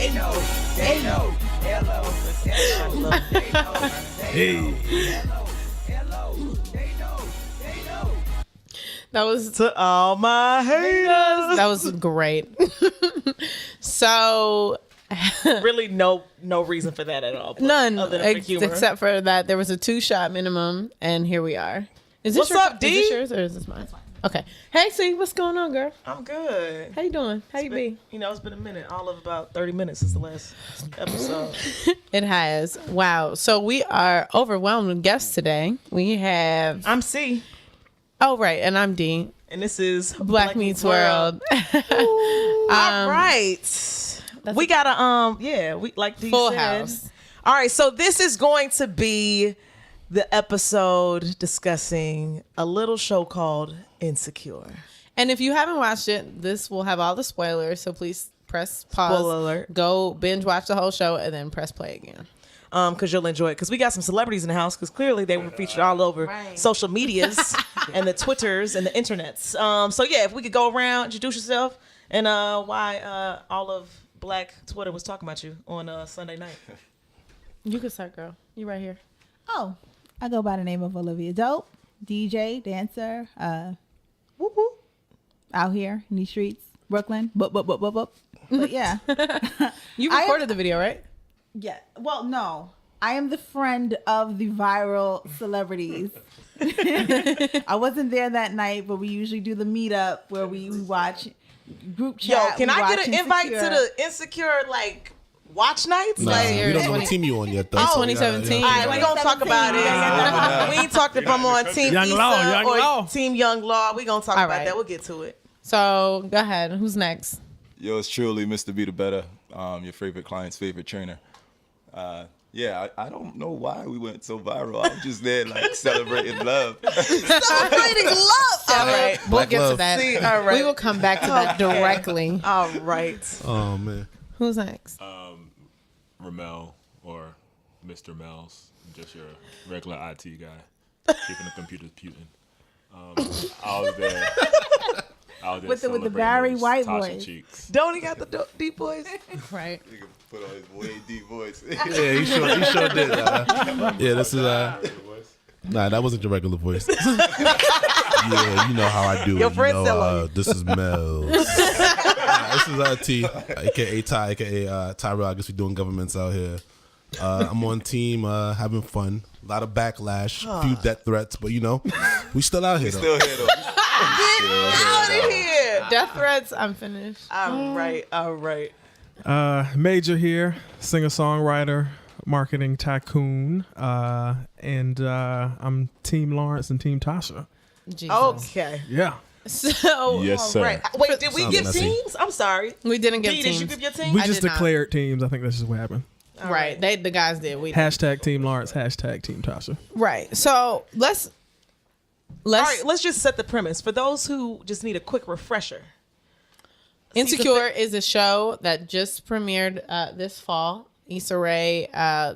They know. They know. Hello. Hey. That was To all my haters. that was great. So Really no reason for that at all. but none other than for humor. except for that there was a 2-shot minimum, and here we are. Is this What's up, D? Is this yours or is this mine? Okay. Hey, C, what's going on, girl? I'm good. How you doing? How you be? You know, it's been a minute. All of about 30 minutes since the last episode. It has. Wow. So we are overwhelmed with guests today. We have. I'm C, Oh, right. And I'm D. and this is Black Meets World. All right. We got a we like D Full said. house. All right, so this is going to be the episode discussing a little show called Insecure. And if you haven't watched it, this will have all the spoilers. So please press pause. Spoiler alert. Go binge watch the whole show and then press play again. Because you'll enjoy it. Because we got some celebrities in the house. Because clearly they were featured all over social medias and the Twitters and the internets. So yeah, if we could go around, introduce yourself, and why all of Black Twitter was talking about you on Sunday night. You can start, girl. You right here. Oh, I go by the name of Olivia Dope, DJ, dancer, Whoop, whoop. out here in these streets, Brooklyn. But yeah. You I recorded the video, right? Yeah. Well, no. I am the friend of the viral celebrities. I wasn't there that night, but we usually do the meetup where we watch group Yo, chat. can we I watch get an invite to Insecure. the Insecure like watch nights? Nah, Like, we don't know what team you on yet, though. It's so 2017. all right, we gonna talk about it. Yeah. We ain't talked if I'm on Team Young Issa Law, Young or Law. Team Young Law. We gonna talk All about right. that. We'll get to it. So go ahead. Who's next? Yo, it's truly Mr. Be the Better, your favorite client's favorite trainer. Yeah, I don't know why we went so viral. I was just there like celebrating love. Celebrating love. All right. We'll Black get to love. that. See, all right. We will come back to that directly. All right. Oh, man. Who's next? Ramel or Mr. Mel's, just your regular IT guy, keeping the computers putin'. I was there. With the celebrating Barry those White Tasha voice. cheeks. Don't he got the deep voice? Right. You can put on his way deep voice. Yeah, he sure did. Yeah, this is, nah, that wasn't your regular voice. Yeah, you know how I do Your it. friend You still on know, you. this is Mel. This is T, a.k.a. Ty, a.k.a. Tyrell. I guess we're doing governments out here. I'm on team, having fun. A lot of backlash, a few death threats, but, you know, we still out here, though. Still here though. Out of here. Death threats. I'm finished. All right. All right. Major here, singer-songwriter, marketing tycoon, and I'm Team Lawrence and Team Tasha. Jesus. Okay. Yeah. So Yes, All sir. right. Wait, did we Sounds give messy. teams? I'm sorry. we didn't give D, teams. did you give your team? We I just did not. declared teams. I think this is what happened. Right. The guys did. We did. Hashtag Team Lawrence, hashtag Team Tasha. Right. So let's All right, let's just set the premise for those who just need a quick refresher. Insecure is a show that just premiered this fall. Issa Rae,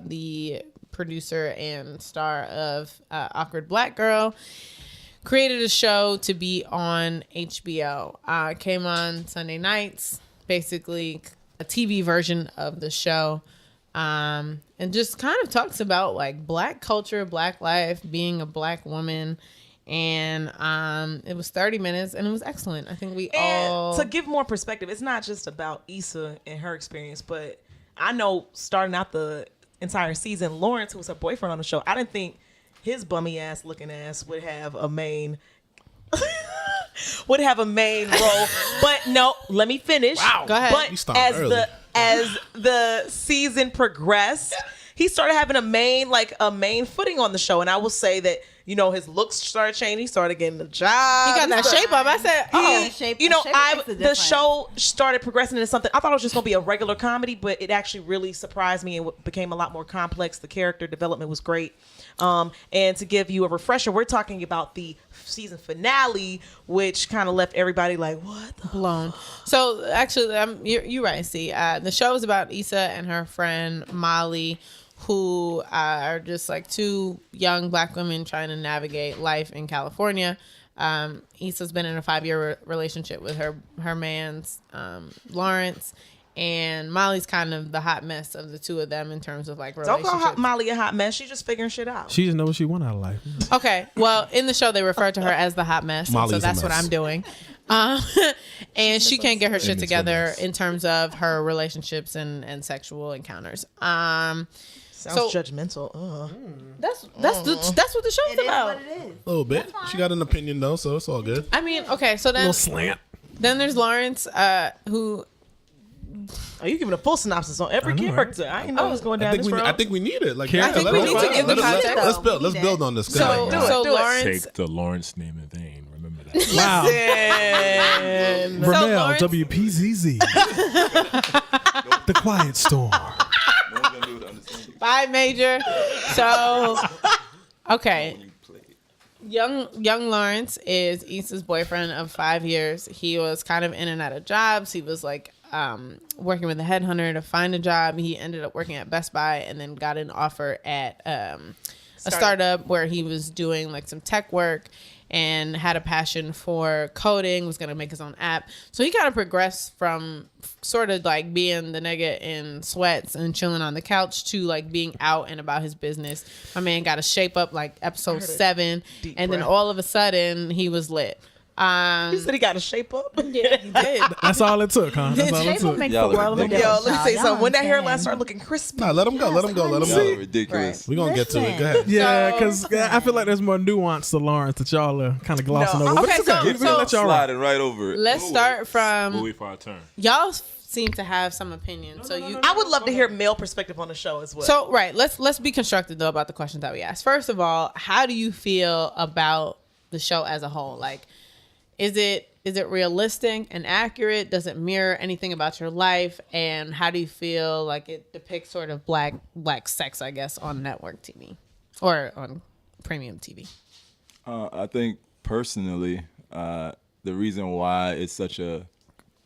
the producer and star of Awkward Black Girl, created a show to be on HBO. It came on Sunday nights, basically a TV version of the show. And just kind of talks about like Black culture, Black life, being a Black woman. And it was 30 minutes and it was excellent. I think To give more perspective, it's not just about Issa and her experience, but I know starting out the entire season, Lawrence, who was her boyfriend on the show, I didn't think his bummy ass looking ass would have a main role. But no, let me finish. Wow. Go ahead. You But started early. as the season progressed, he started having a main footing on the show. And I will say that, you know, his looks started changing. He started getting the job. He got that shape up. I said, oh, The show started progressing into something. I thought it was just going to be a regular comedy, but it actually really surprised me and became a lot more complex. The character development was great. And to give you a refresher, we're talking about the season finale, which kind of left everybody like, what the blown. So actually, you're right. See, the show is about Issa and her friend Molly, who are just like two young Black women trying to navigate life in California. Issa's been in a 5-year relationship with her man's Lawrence, and Molly's kind of the hot mess of the two of them in terms of like Don't relationships. call Molly a hot mess. She's just figuring shit out. She just knows what she want out of life. Okay, well, in the show they refer to her as the hot mess, Molly's so a that's what mess. I'm doing. And she can't get her shit Amy's a together mess. in terms of her relationships and sexual encounters. Sounds so- judgmental. Ugh. That's what the show's It is about. what it is. A little bit. She got an opinion though, so it's all good. I mean, okay, so then Little slant. there's Lawrence, who Are you giving a full synopsis on every I know, right? character? I didn't know it was going down this road. I think we need it. Like, I think we need to give the context. Let's build. Let's build on this. Go so ahead. so Do it. Lawrence. Take the Lawrence name in vain. Remember that. Wow. And Ramel, Lawrence- WPZZ. The Quiet Storm. No one's gonna be able to understand you. Bye, Major. So, okay. When you play it. Young Lawrence is Issa's boyfriend of 5 years. He was kind of in and out of jobs. He was like working with a headhunter to find a job. He ended up working at Best Buy and then got an offer at a startup where he was doing like some tech work and had a passion for coding, was going to make his own app. So he kind of progressed from sort of like being the nigga in sweats and chilling on the couch to like being out and about his business. My man got a shape up like episode 7, deep and then breath. all of a sudden he was lit. he said he got to shape up. Yeah, he did. That's all it took, huh? That's all it Shape will took. make Y'all the world of a look difference. Yo, let me tell you y'all. something. When that hairline understand. start looking crispy, Nah, let him go. Let him go. Let him Y'all go. are ridiculous. We're gonna get to it. Go ahead. Yeah, So- because I feel like there's more nuance to Lawrence that y'all are kind of glossing No. over. But Okay, it's okay. so- We're gonna let y'all rock. Sliding right over it. Let's start We'll from wait for our turn. y'all seem to have some opinion. So you I would love to hear male perspective on the show as well. So right, let's be constructive though about the questions that we asked. First of all, how do you feel about the show as a whole? Like, is it realistic and accurate? Does it mirror anything about your life? And how do you feel like it depicts sort of black sex, I guess, on network TV or on premium TV? I think personally, the reason why it's such a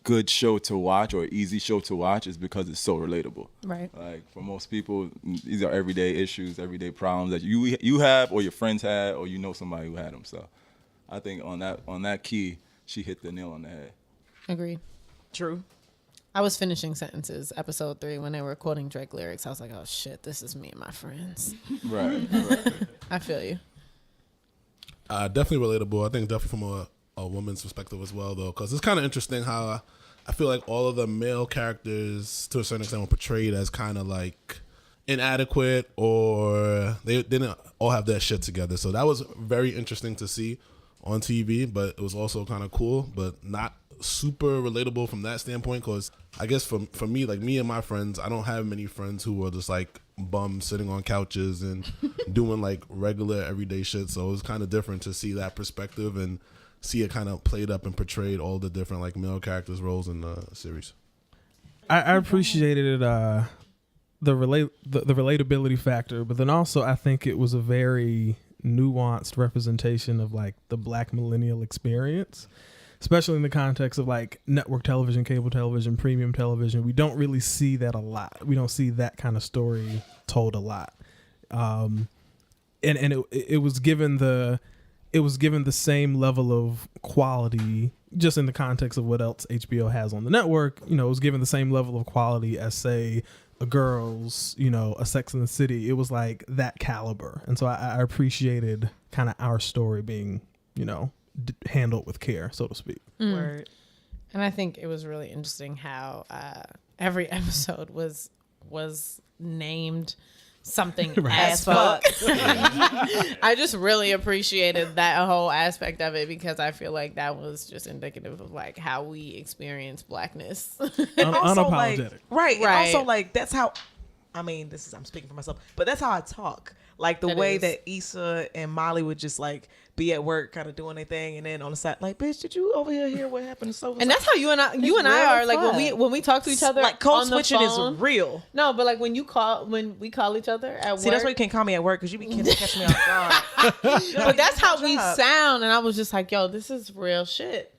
good show to watch or easy show to watch is because it's so relatable. Right. Like for most people, these are everyday issues, everyday problems that you have or your friends had or you know somebody who had them. So I think on that key, she hit the nail on the head. Agreed. True. I was finishing sentences episode 3 when they were quoting Drake lyrics. I was like, oh shit, this is me and my friends. Right. I feel you. Definitely relatable. I think definitely from a woman's perspective as well, though, because it's kind of interesting how I feel like all of the male characters, to a certain extent, were portrayed as kind of like inadequate or they didn't all have their shit together. So that was very interesting to see on TV, but it was also kind of cool, but not super relatable from that standpoint. Because I guess for me, like me and my friends, I don't have many friends who are just like bums sitting on couches and doing like regular everyday shit. So it was kind of different to see that perspective and see it kind of played up and portrayed all the different like male characters' roles in the series. I appreciated the relatability factor, but then also I think it was a very nuanced representation of like the black millennial experience, especially in the context of like network television, cable television, premium television. We don't really see that a lot. We don't see that kind of story told a lot. And it was given the same level of quality just in the context of what else HBO has on the network. You know, it was given the same level of quality as say a Girls, you know, a Sex and the City. It was like that caliber. And so I appreciated kind of our story being, you know, handled with care, so to speak. Word. And I think it was really interesting how every episode was named something as fuck. I just really appreciated that whole aspect of it because I feel like that was just indicative of like how we experience blackness. And also, Unapologetic. like, right. And Right. also, like, that's how, I mean, I'm speaking for myself, but that's how I talk. Like, the That way is. that Issa and Molly would just, like, be at work kind of doing their thing, and then on the side, like, bitch, did you over here hear what happened to so And that's how you and I are like when we talk to each other. like, code on the switching phone. is real. No, but like when we call each other at See, work. that's why you can't call me at work, because you be catching me off guard. But that's how we job. sound, and I was just like, yo, this is real shit.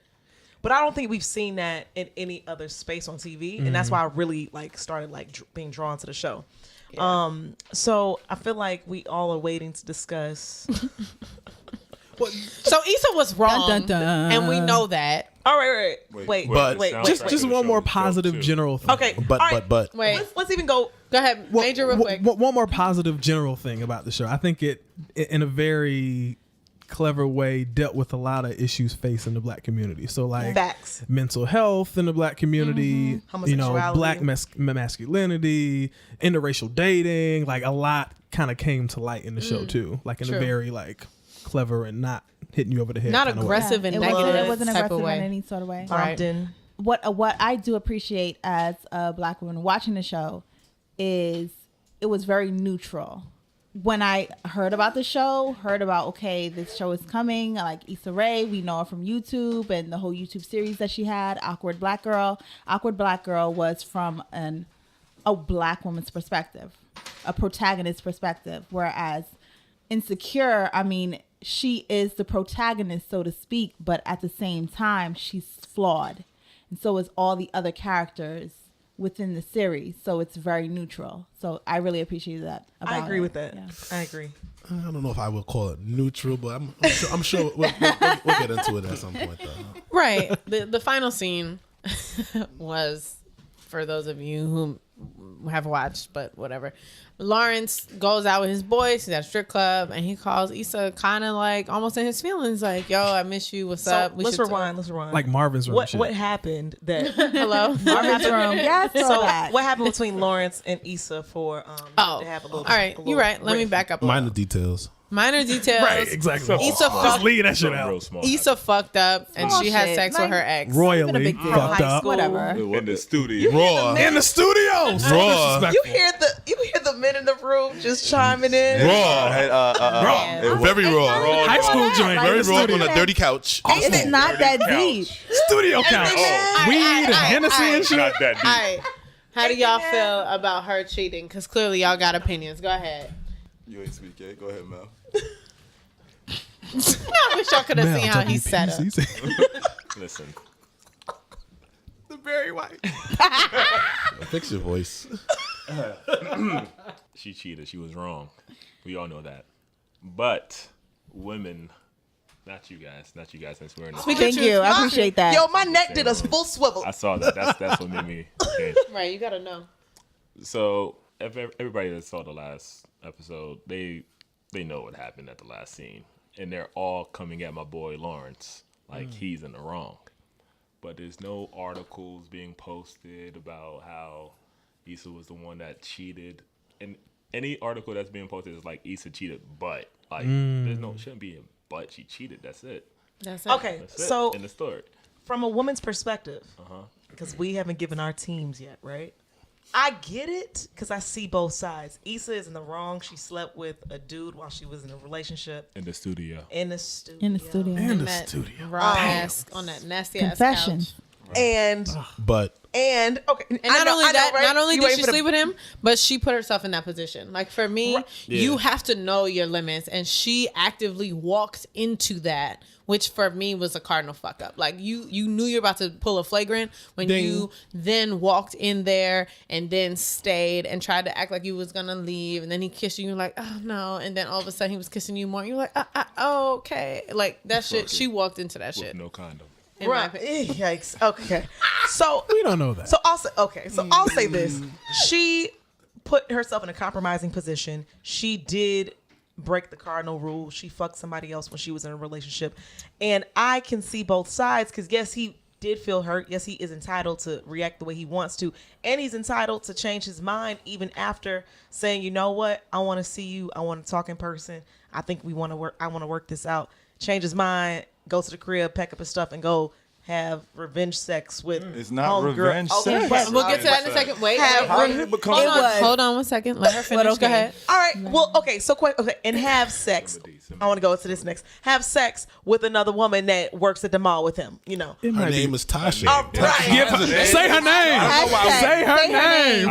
But I don't think we've seen that in any other space on TV, and that's why I really like started like being drawn to the show. Yeah. So I feel like we all are waiting to discuss. So Issa was wrong, Dun, dun, dun. and we know that. All right. Wait. But- Just one more positive general thing. Okay. But all right. but Wait, Let's even go. go ahead. Major real quick. One more positive general thing about the show. I think it in a very clever way dealt with a lot of issues facing the black community. So like Facts. mental health in the black community, Homosexuality. black masculinity, interracial dating, like a lot kind of came to light in the show too. Like in True. a very like clever and not hitting you over the head. Not kinda way. aggressive and it negative wasn't, it wasn't type aggressive of way. in any sort of way. Right. Compton. What I do appreciate as a black woman watching the show is it was very neutral. When I heard about the show, okay, this show is coming, like Issa Rae, we know her from YouTube and the whole YouTube series that she had, Awkward Black Girl. Awkward Black Girl was from a black woman's perspective, a protagonist's perspective, whereas Insecure, I mean, she is the protagonist, so to speak, but at the same time, she's flawed. And so is all the other characters within the series. So it's very neutral. So I really appreciate that. I agree it. with that. Yeah. I agree. I don't know if I would call it neutral, but I'm sure we'll get into it at some point though. Right. The final scene was, for those of you who have watched, but whatever. Lawrence goes out with his boys. He's at a strip club, and he calls Issa kind of like almost in his feelings, like, "Yo, I miss you. What's up? Let's rewind. Like Marvin's Room. What happened that? Hello." Marvin's Room. Yes, So that. what happened between Lawrence and Issa for Oh, to have a little? all right. You're right. Let me back up. Minor details. Minor details. Right, exactly. Issa Just fucked. leave that shit Real out. small. Issa fucked up, and Small she had shit. sex with her ex. Royally big deal. fucked High up. school. Whatever. In the studio. Raw. In the studio. So Raw. You disrespectful. hear the men in the room just chiming in. Raw. Very raw. High school joint. Very Very raw studio. on a dirty couch. It's not that deep. Studio couch. Weed and Hennessy and shit. Not that deep. All right. How do y'all feel about her cheating? Because clearly y'all got opinions. Go ahead. You ain't speak yet. Go ahead, Mel. I wish y'all could have Mel, seen how talking he's set up. PCs. Listen, The very white. Fix your voice. she cheated. She was wrong. We all know that. But women, not you guys, since we're in the Thank you. I appreciate that. Yo, my neck did a full swivel. I saw that. That's what made me change. Right, you gotta know. So if everybody that saw the last episode, they know what happened at the last scene, and they're all coming at my boy Lawrence like he's in the wrong. But there's no articles being posted about how Issa was the one that cheated, and any article that's being posted is like Issa cheated, but like there's no shouldn't be a but she cheated. That's it. That's it. Okay, That's it so in the story. from a woman's perspective, because we haven't given our teams yet, right? I get it because I see both sides. Issa is in the wrong. She slept with a dude while she was in a relationship In the studio. in the studio. In the studio. In the That studio. raw ass on that nasty ass Confession. couch. And But okay, And not only You did ready she for the- sleep with him, but she put herself in that position. Like for me, you have to know your limits, and she actively walked into that, which for me was a cardinal fuck up. Like you knew you're about to pull a flagrant when Ding. you then walked in there and then stayed and tried to act like you was gonna leave, and then he kissed you. You're like, oh no, and then all of a sudden he was kissing you more. You're like, oh, okay, like that shit. She walked into that With shit. no condom. in my Right. opinion. Yikes. Okay. So We don't know that. So I'll say this. She put herself in a compromising position. She did break the cardinal rule. She fucked somebody else when she was in a relationship. And I can see both sides because yes, he did feel hurt. Yes, he is entitled to react the way he wants to. And he's entitled to change his mind even after saying, you know what? I want to see you. I want to talk in person. I think we want to work. I want to work this out. Change his mind, go to the crib, pack up his stuff and go have revenge sex with It's not homegirl. revenge Okay, sex. but- We'll get to that in a second. Wait. How did it become? Hold on 1 second. Let her finish. Go ahead. All right. Well, okay. So, and have sex. I want to go to this next. Have sex with another woman that works at the mall with him. You know. It her might be- name is Tasha. All right. Say her name. Hashtag, Say her name.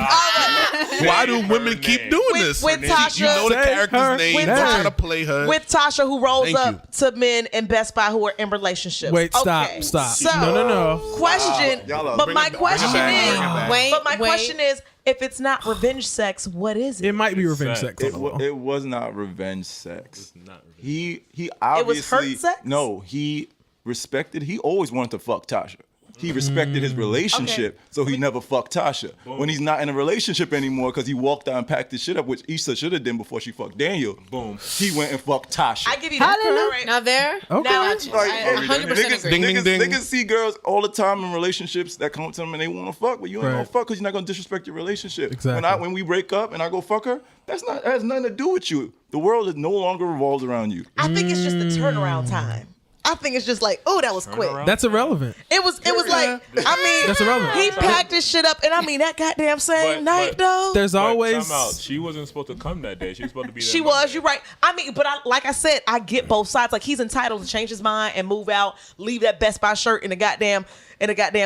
Why do women keep doing this? with Tasha. You know the Say her character's name. with Don't try Tasha. to play her. With Tasha, who rolls Thank up to men in Best Buy who are in relationships. Wait, stop, Okay, stop. So, No. Question. Y'all are- But bring my it back, question bring it back, is. bring it back. Wait. But my question is, if it's not revenge sex, what is It it? might be revenge sex. sex. It was not revenge sex. Not revenge. He obviously hurt sex? No, he respected. He always wanted to fuck Tasha. He respected his relationship, so he never fucked Tasha. When he's not in a relationship anymore, because he walked out and packed his shit up, which Issa should have done before she fucked Daniel. Boom. He went and fucked Tasha. I give you that. Hallelujah. Right. Now there, Okay. now Like, 100% niggas, agree. Ding, ding, ding. niggas see girls all the time in relationships that come to them and they want to fuck, but you ain't Right. gonna fuck because you're not gonna disrespect your relationship. Exactly. When we break up and I go fuck her, that has nothing to do with you. The world is no longer revolves around you. I think it's just the turnaround time. I think it's just like, oh, that was quick. Turnaround. That's irrelevant. It was like, I mean, That's irrelevant. he packed his shit up, and I mean that goddamn same night though. There's But always time out. She wasn't supposed to come that day. She was supposed to be there. She was, you're right. I mean, but like I said, I get both sides. Like he's entitled to change his mind and move out, leave that Best Buy shirt in the goddamn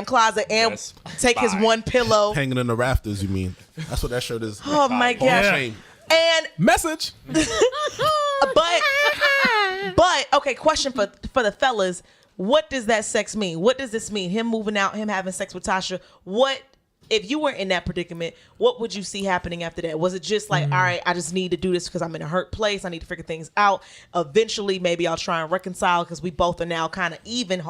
closet, and Best take his Buy. one pillow. Hanging in the rafters, you mean? That's what that shirt is. Oh my Hall of god! Shame. And message. but okay, question for the fellas. What does that sex mean? What does this mean? Him moving out, him having sex with Tasha. What, if you were in that predicament, what would you see happening after that? Was it just like, all right, I just need to do this because I'm in a hurt place. I need to figure things out. Eventually, maybe I'll try and reconcile because we both are now kind of even.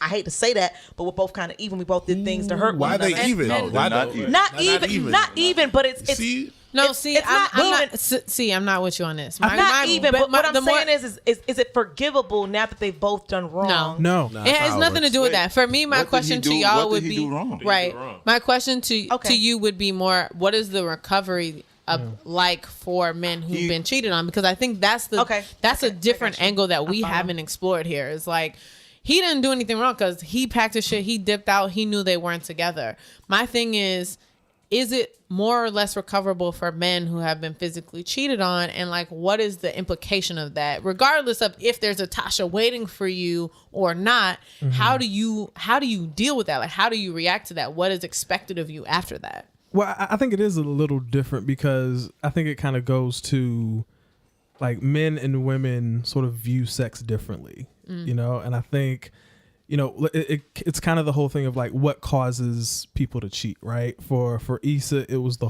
I hate to say that, but we're both kind of even. We both did things to hurt Why one they another. even? No, Why they're not even. Not even, but it's See? No, It's- see, it's I'm not not. even. See, I'm not with you on this. not even. But what I'm the more- saying is it forgivable now that they've both done wrong? No. Nah, it that's has how nothing to works. do with Wait, that. For me, my what did question he to do- y'all what would did he be do wrong? right. wrong? My question to Okay. you would be more: what is the recovery like for men who've been cheated on? Because I think that's the Okay. that's Okay. a different I got you. angle that we follow. haven't explored here. It's like he didn't do anything wrong because he packed his shit, he dipped out, he knew they weren't together. My thing is it more or less recoverable for men who have been physically cheated on? And like, what is the implication of that? Regardless of if there's a Tasha waiting for you or not, how do you deal with that? Like, how do you react to that? What is expected of you after that? Well, I think it is a little different because I think it kind of goes to like men and women sort of view sex differently, you know? And I think, you know, it's kind of the whole thing of like what causes people to cheat, right? For Issa, it was the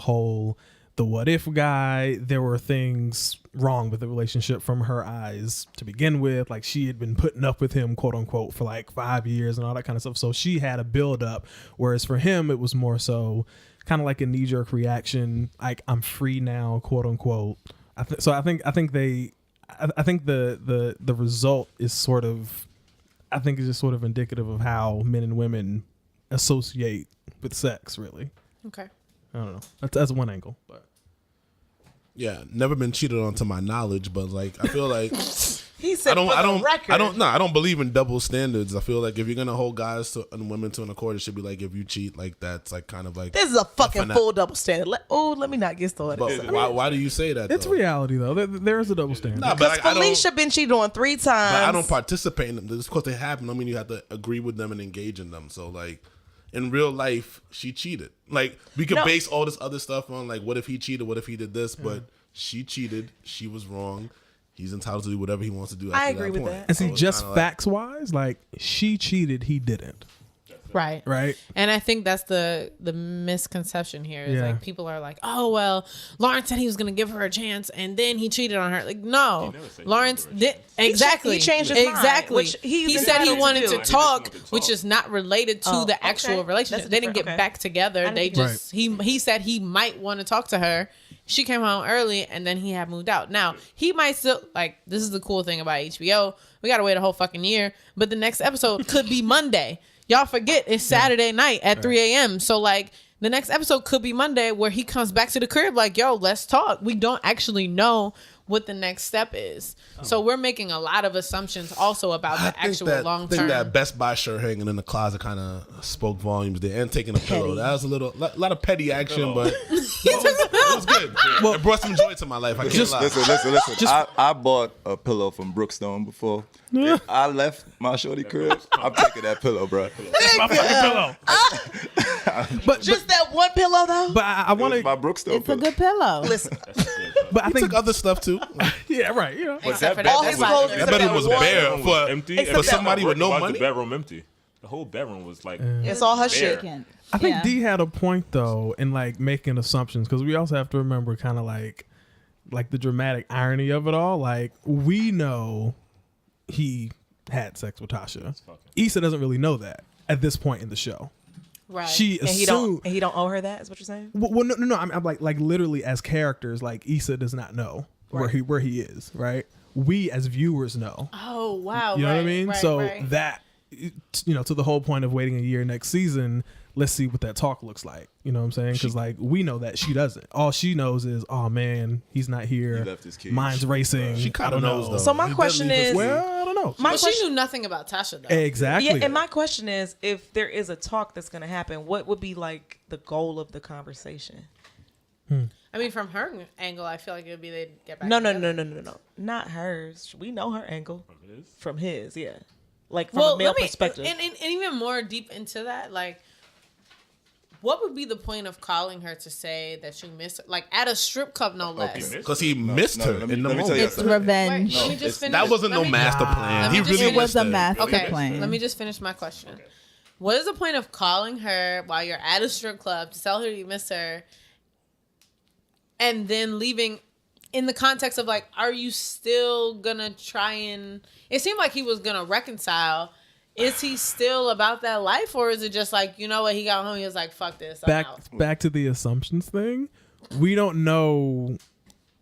what if guy. There were things wrong with the relationship from her eyes to begin with. Like she had been putting up with him, quote unquote, for like 5 years and all that kind of stuff. So she had a build up. Whereas for him, it was more so kind of like a knee jerk reaction. Like I'm free now, quote unquote. I think the result is sort of, I think it's just sort of indicative of how men and women associate with sex, really. Okay. I don't know. That's one angle, but Yeah, never been cheated on to my knowledge, but like I feel like He said, I don't believe in double standards. I feel like if you're gonna hold guys and women to an accord, it should be like if you cheat, like that's like kind of like. This is a fucking finesse. full double standard. Let me not get started. But why do you say that? it's though? reality though. There is a double standard. Nah, but like, I don't. Felicia been cheated on 3 times. But I don't participate in them. Just because they happen, I mean you have to agree with them and engage in them. So like, in real life, she cheated. Like we could No. base all this other stuff on like, what if he cheated? What if he did this? But she cheated. She was wrong. He's entitled to do whatever he wants to do. I After agree with point. that. And see, So it's just kinda like- facts wise, like she cheated, he didn't. Right. Right. And I think that's the misconception here is Yeah. like people are like, oh well, Lawrence said he was gonna give her a chance and then he cheated on her. Like no, never said he Lawrence would give her a did exactly. He changed his mind, exactly. which he's he said he entitled to wanted do. to He just talk, wanted to talk. which is not related to Oh, the actual okay. relationship. That's They didn't get different, okay. back together. They didn't just he said he might want to talk to her. She came home early and then he had moved out. Now he might still like this is the cool thing about HBO. We gotta wait a whole fucking year, but the next episode could be Monday. Y'all forget it's Saturday night at 3 a.m. So like the next episode could be Monday where he comes back to the crib like, yo, let's talk. We don't actually know what the next step is. So we're making a lot of assumptions also about the actual long I think term. that Best Buy shirt hanging in the closet kind of spoke volumes there, and taking a pillow. That was a lot of petty action, but it was good. Well, it brought some joy to my life. I can't lie. Listen. I bought a pillow from Brookstone before. If I left my shorty crib, I'm taking that pillow, bro. My fucking pillow. but Just that one pillow though. but I want My to. Brookstone It's a pillow. good pillow. Listen, But I He think took other stuff too. yeah, right. You know. Except for all that his Best Buy clothes shirt. is That bedroom about was one. bare Bedroom was for empty. for somebody with no Why is money. the bedroom empty? The whole bedroom was like. It's all her shit. Bare. I think Yeah. D had a point though in like making assumptions because we also have to remember kind of like the dramatic irony of it all. Like we know he had sex with Tasha. Issa doesn't really know that at this point in the show. Right. She And assumed. he don't owe her that. Is what you're saying? Well, no. I'm like literally as characters, like Issa does not know where he is. Right. We as viewers know. Oh wow. You know what I mean? Right, so right. that, to the whole point of waiting a year next season, let's see what that talk looks like. You know what I'm saying? Because like we know that she doesn't. All she knows is, oh man, he's not here. He left his kids. Mine's racing. She kind I of don't knows know. though. So my He question definitely is- puts- Well, I don't know. But she knew nothing about Tasha though. Exactly. Yeah, and my question is, if there is a talk that's going to happen, what would be like the goal of the conversation? I mean, from her angle, I feel like it would be they'd get back. No, together. not hers. We know her angle his? from his, yeah, like from Well, a male let me perspective. and even more deep into that, like, what would be the point of calling her to say that you missed her, like at a strip club, no less? Because he missed her let in the me tell moment. you It's something. revenge. Wait, let me just finish. That wasn't let no me- master plan. Let me He just really finish. It was a missed her. master Okay, plan. let me just finish my question. What is the point of calling her while you're at a strip club to tell her you miss her, and then leaving in the context of like, are you still gonna try and? It seemed like he was gonna reconcile. Is he still about that life, or is it just like, you know what, he got home, he was like, fuck this, I'm out. back to the assumptions thing. We don't know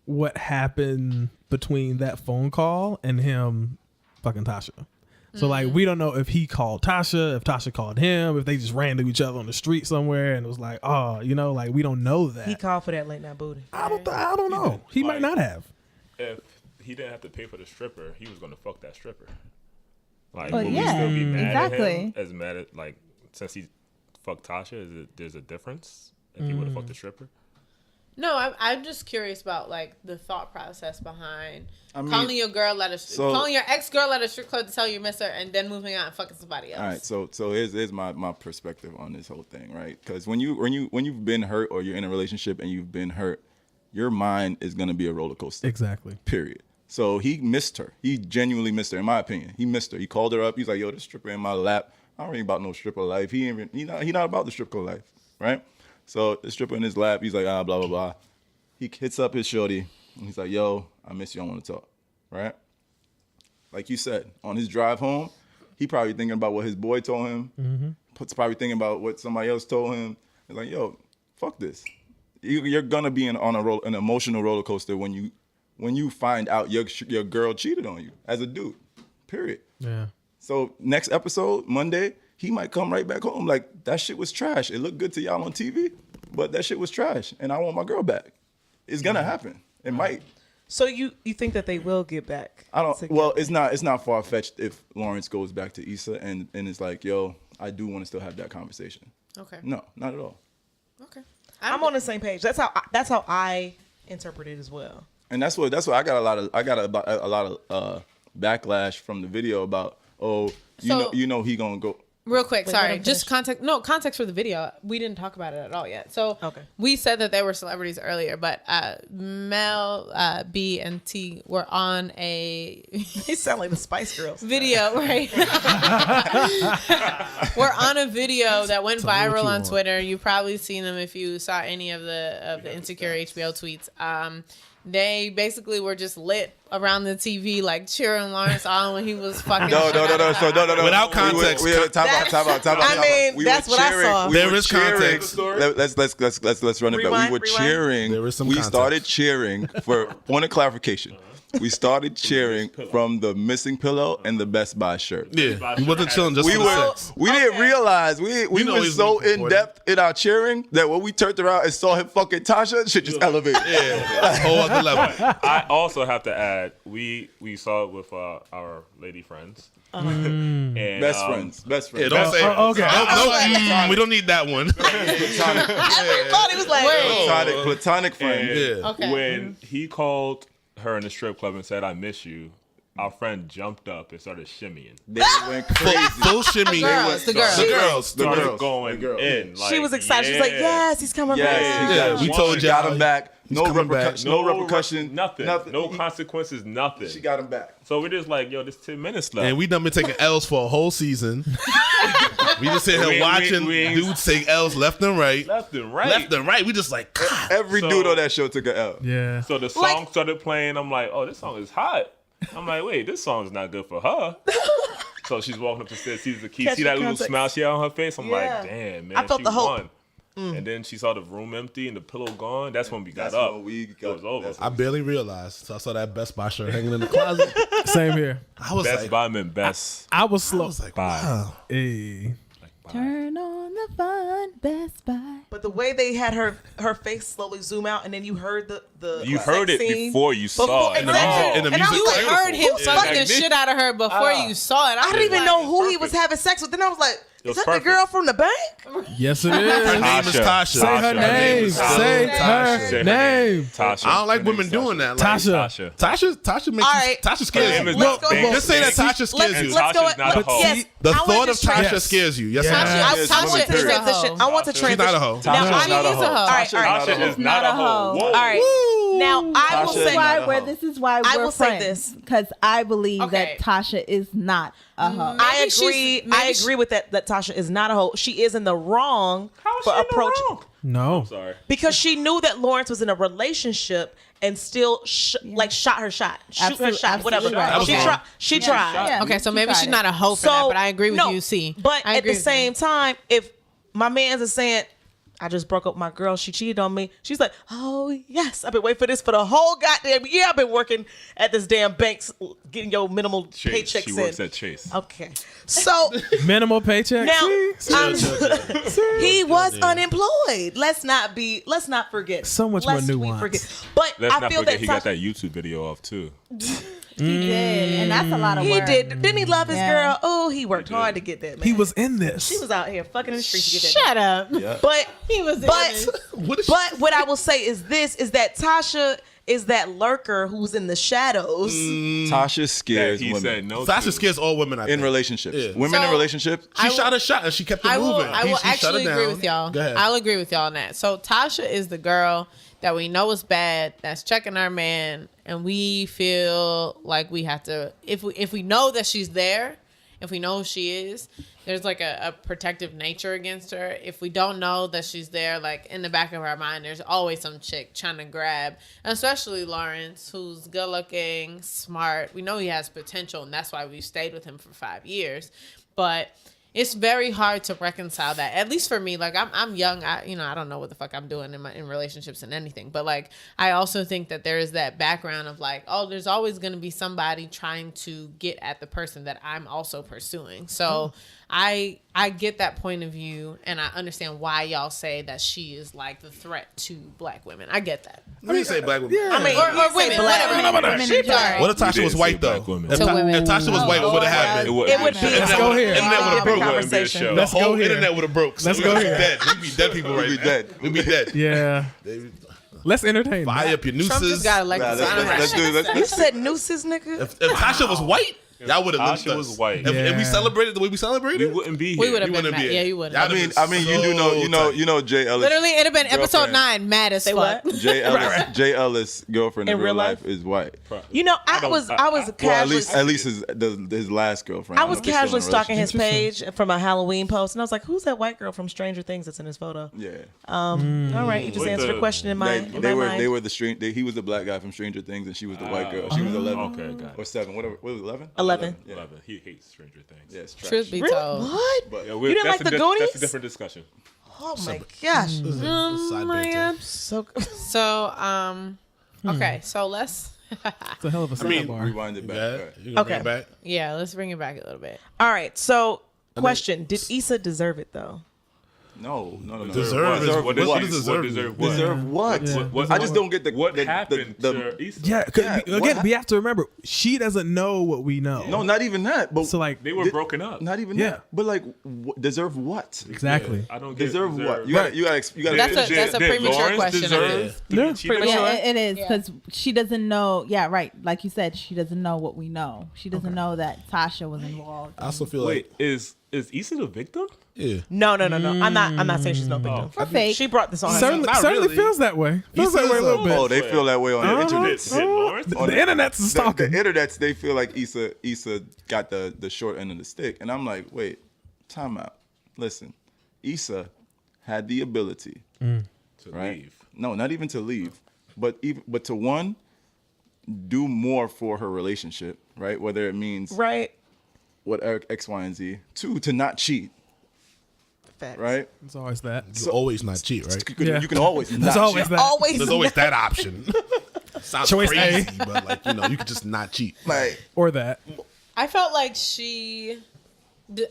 what happened between that phone call and him fucking Tasha. So like we don't know if he called Tasha, if Tasha called him, if they just ran to each other on the street somewhere and it was like, oh, like we don't know that. He called for that late night booty. I don't know. He might not have. If he didn't have to pay for the stripper, he was gonna fuck that stripper. Like, Well, would we yeah, still be mad at exactly. him? As mad at, like, since he fucked Tasha, there's a difference if he would have fucked the stripper? No, I'm just curious about like the thought process behind I mean, calling your girl at a so- calling your ex girl at a strip club to tell you you miss her, and then moving out and fucking somebody else. All right, so here's my perspective on this whole thing, right? Because when you've been hurt or you're in a relationship and you've been hurt, your mind is gonna be a roller coaster. Exactly. Period. So he missed her. He genuinely missed her, in my opinion. He missed her. He called her up. He's like, "Yo, this stripper in my lap. I don't really about no stripper life. He not about the stripper life, right?" So the stripper in his lap. He's like, blah blah blah. He hits up his shorty and he's like, "Yo, I miss you. I want to talk." Right? Like you said, on his drive home, he probably thinking about what his boy told him. Mm-hmm. Probably thinking about what somebody else told him. He's like, "Yo, fuck this." You're gonna be on an emotional roller coaster when you find out your girl cheated on you as a dude. Period. Yeah. So next episode, Monday, he might come right back home like, that shit was trash. It looked good to y'all on TV, but that shit was trash, and I want my girl back. It's gonna happen. It might. So you think that they will get back? I don't. together? Well, it's not far fetched if Lawrence goes back to Issa and it's like, yo, I do want to still have that conversation. Okay. No, not at all. Okay. I'm on the same page. That's how I interpret it as well. And that's what I got a lot of backlash from the video about. Oh, So- you know he gonna go. Real quick, Wait, sorry. let him Just finish. context for the video. We didn't talk about it at all yet. So Okay. we said that they were celebrities earlier, but Mel, B, and T were on a He sound like the Spice Girls. video, right? We're on a video that went Tell me what viral you on want. Twitter. You've probably seen them if you saw any of the Insecure HBO tweets. They basically were just lit around the TV, like cheering Lawrence on when he was fucking. No. So Without context. Time out. I mean, that's what I saw. There is context. Let's run it back. We were Rewind. cheering. There is some we context. started cheering for point of clarification. We started cheering from the missing pillow and the Best Buy shirt. Yeah, he wasn't chilling just We for the were. sex. We didn't realize we know were he's so looking in for it. depth in our cheering that when we turned around and saw him fucking Tasha, shit just elevated. Yeah, whole other level. I also have to add, we saw it with our lady friends. And, Best friends. Yeah, don't say. okay. No, we don't need that one. Everybody was like, Platonic friend. and Yeah. Okay. when he called her in the strip club and said, "I miss you," our friend jumped up and started shimmying. They went crazy. Full shimmy. Girls, the girls. The girls. The Started girls. going in. Like, she was excited. She was like, yes, he's coming Yes, back. he got, we told she got y'all him back. No coming back. repercussion. No repercussion. Nothing. No He- consequences. Nothing. She got him back. So we're just like, yo, there's 10 minutes left. And we done been taking L's for a whole season. We just sit We- here watching we- dudes take L's left and right. left and right. Left and right. We just like, God. Every So- dude on that show took an L. Yeah. So the song started playing. I'm like, oh, this song is hot. I'm like, wait, this song's not good for her. So she's walking up the stairs, sees the key, Catch see the that little context. smile she had on her face. I'm Yeah. like, damn, man, I felt she the hope. won. And then she saw the room empty and the pillow gone. That's when we got That's up. when we It got- was over. that's I barely realized. So I saw that Best Buy shirt hanging in the closet. Same here. I was Best like, Buy meant best. I was slow. I was like, Buy. wow. Hey. Like, buy. Turn on the fun, Best Buy. But the way they had her face slowly zoom out, and then you heard the You sex heard it scene before you saw it. Exactly. And the And I music was You like, heard him Yeah. fucking the Like, shit out of her before you saw it. I didn't even know who he was perfect. having sex with. Then I was like, It was is that perfect. the girl from the bank? Yes, it Her is. name is Tasha. Say her Tasha. name. is Say Tasha. her name. Tasha. I don't like Her name women is doing that. Like, Tasha. Tasha makes All you, right. Tasha scares name you. is Well, Let's go ahead. just say that Banksy. Tasha scares And you. Let's go. Tasha's not a hoe. Yes, The I thought wanted of to Tasha Yes. scares you. Yes, Yes. it does. Yes, I women, want to period. transition. I want to She's transition. not a hoe. Now, Tasha's I not a is a hoe. hoe. All right, Tasha's all right. not a Tasha is hoe. not a hoe. hoe. Whoa. All right. Now I will Tasha is say not a hoe. This is why I we're will say friends, this. because I believe Okay. that Tasha is not a hoe. I Maybe she's- agree. maybe I she- agree with that. That Tasha is not a hoe. She is in the wrong for approaching No. Sorry. because she knew that Lawrence was in a relationship and still like shot her shot, shoot her shot, whatever. Absolutely right. That was She wrong. tried. She tried. Yeah, Okay, so she maybe tried she's it. not a hoe for that, but I agree with no, you, C. But I at agree the with same you. time, if my man's is saying, I just broke up with my girl, she cheated on me, she's like, oh yes, I've been waiting for this for the whole goddamn year. I've been working at this damn bank getting your minimal Chase. paychecks She in. works at Chase. Okay, so Minimal paycheck. now See? he was unemployed. Let's not forget. So much more Lest we nuance. forget. But Let's I not feel forget that he got Tasha- that YouTube video off too. He did, and that's a lot of He work. did. Didn't he love his Yeah. girl? Oh, he worked hard to get that man. He was in this. She was out here fucking in the streets to get that. Shut up. Man. But He was in but this. What is she? but what I will say is this: is that Tasha is that lurker who's in the shadows. Tasha That scares he women said no. Tasha to. scares all women. I think. in relationships. Yeah. Women in So, relationships. She I will- shot a shot and she kept it moving. I will He shut actually her agree down. with y'all. Go ahead. I'll agree with y'all on that. So Tasha is the girl that we know is bad, that's checking our man, and we feel like we have to, if we know that she's there, if we know who she is, there's like a protective nature against her. If we don't know that she's there, like in the back of our mind, there's always some chick trying to grab, and especially Lawrence, who's good looking, smart. We know he has potential, and that's why we stayed with him for 5 years. But it's very hard to reconcile that. At least for me, like I'm young. I don't know what the fuck I'm doing in relationships and anything. But like I also think that there is that background of like, oh, there's always going to be somebody trying to get at the person that I'm also pursuing. So I get that point of view, and I understand why y'all say that she is like the threat to black women. I get that. Let me say black women. I mean, Or women, whatever. Women in general. What if Tasha We was didn't white say though? black women. If, To women. if Tasha was white, what would have happened? It would It would be. Let's go here. Internet would have Different broke. conversation. The Let's go whole here. internet would have broke. So Let's we'd go be here. dead. We'd be dead people right We'd be now. dead. We'd be dead. Yeah. Let's entertain. Fire that. up your Trump nooses. just got elected. So I don't have Let's do. You Let's said nooses, nigga. If Tasha was white, y'all would have Tasha linked was us. white. If we Yeah. celebrated the way we celebrated, We wouldn't be here. We would have you been wouldn't mad. be Yeah, here. you would Y'all have. been I mean, you do know, so you know, Jay Ellis. Literally, it'd have been episode Girlfriend. 9, mad as Say fuck. what? Jay Ellis' girlfriend in real life is white. You know, I don't- was I- Well, at casually. least his last girlfriend. I was don't know if they're still in casually a stalking his relationship. page from a Halloween post, and I was like, "Who's that white girl from Stranger Things that's in his photo?" Yeah, All right, you just With answered the- a question in my they were mind. they were the he was the black guy from Stranger Things, and she was the white girl. She was 11 Okay, got or it. 7, whatever. What was it, 11? 11. Yeah, He hates Stranger Things. yeah, it's trash. Truth be Really? told. What? But Yeah, You didn't that's like the That's Goonies? a different discussion. Oh my gosh! Side banter. So So, okay, so let's, It's a hell of a sidebar. rewind it back. Yeah, Right. you gonna bring Okay. it back? yeah, let's bring it back a little bit. all right. So question: did Issa deserve it though? No. Deserve is- What does what she does deserve deserve? mean? Deserve what? Yeah. What- I just don't get the What the, happened the, to Issa? Yeah, 'cause Yeah, again, what we have to remember she doesn't know what we know. No, not even that. But So like, They were broken up. not even Yeah. that. But like, deserve what? exactly. I don't get Deserve what? deserve. You gotta. That's a premature Lawrence question, I deserve to Yeah. be cheated Yeah, on? it is because she doesn't know. Yeah, right. Like you said, she doesn't know what we know. She doesn't know that Tasha was involved. I also feel Wait, like is Issa the victim? yeah. No. I'm not saying she's no victim. We're fake. She brought this on herself. Certainly, not certainly really. feels that way. Feels that way a little bit. Oh, they feel that way on the internet. Did Lawrence? The internet's The stalking. internets, they feel like Issa got the short end of the stick, and I'm like, wait, time out. Listen, Issa had the ability, To right? leave. No, not even to leave, but to one, do more for her relationship, right? Whether it means Right. what Eric X, Y, and Z. 2, to not cheat. Facts. Right? It's always that. You always not cheat, right? You can always There's not always cheat. that. Always. There's always that option. Sounds Choice crazy, but like, you know, you could just not cheat. Like, Or that. I felt like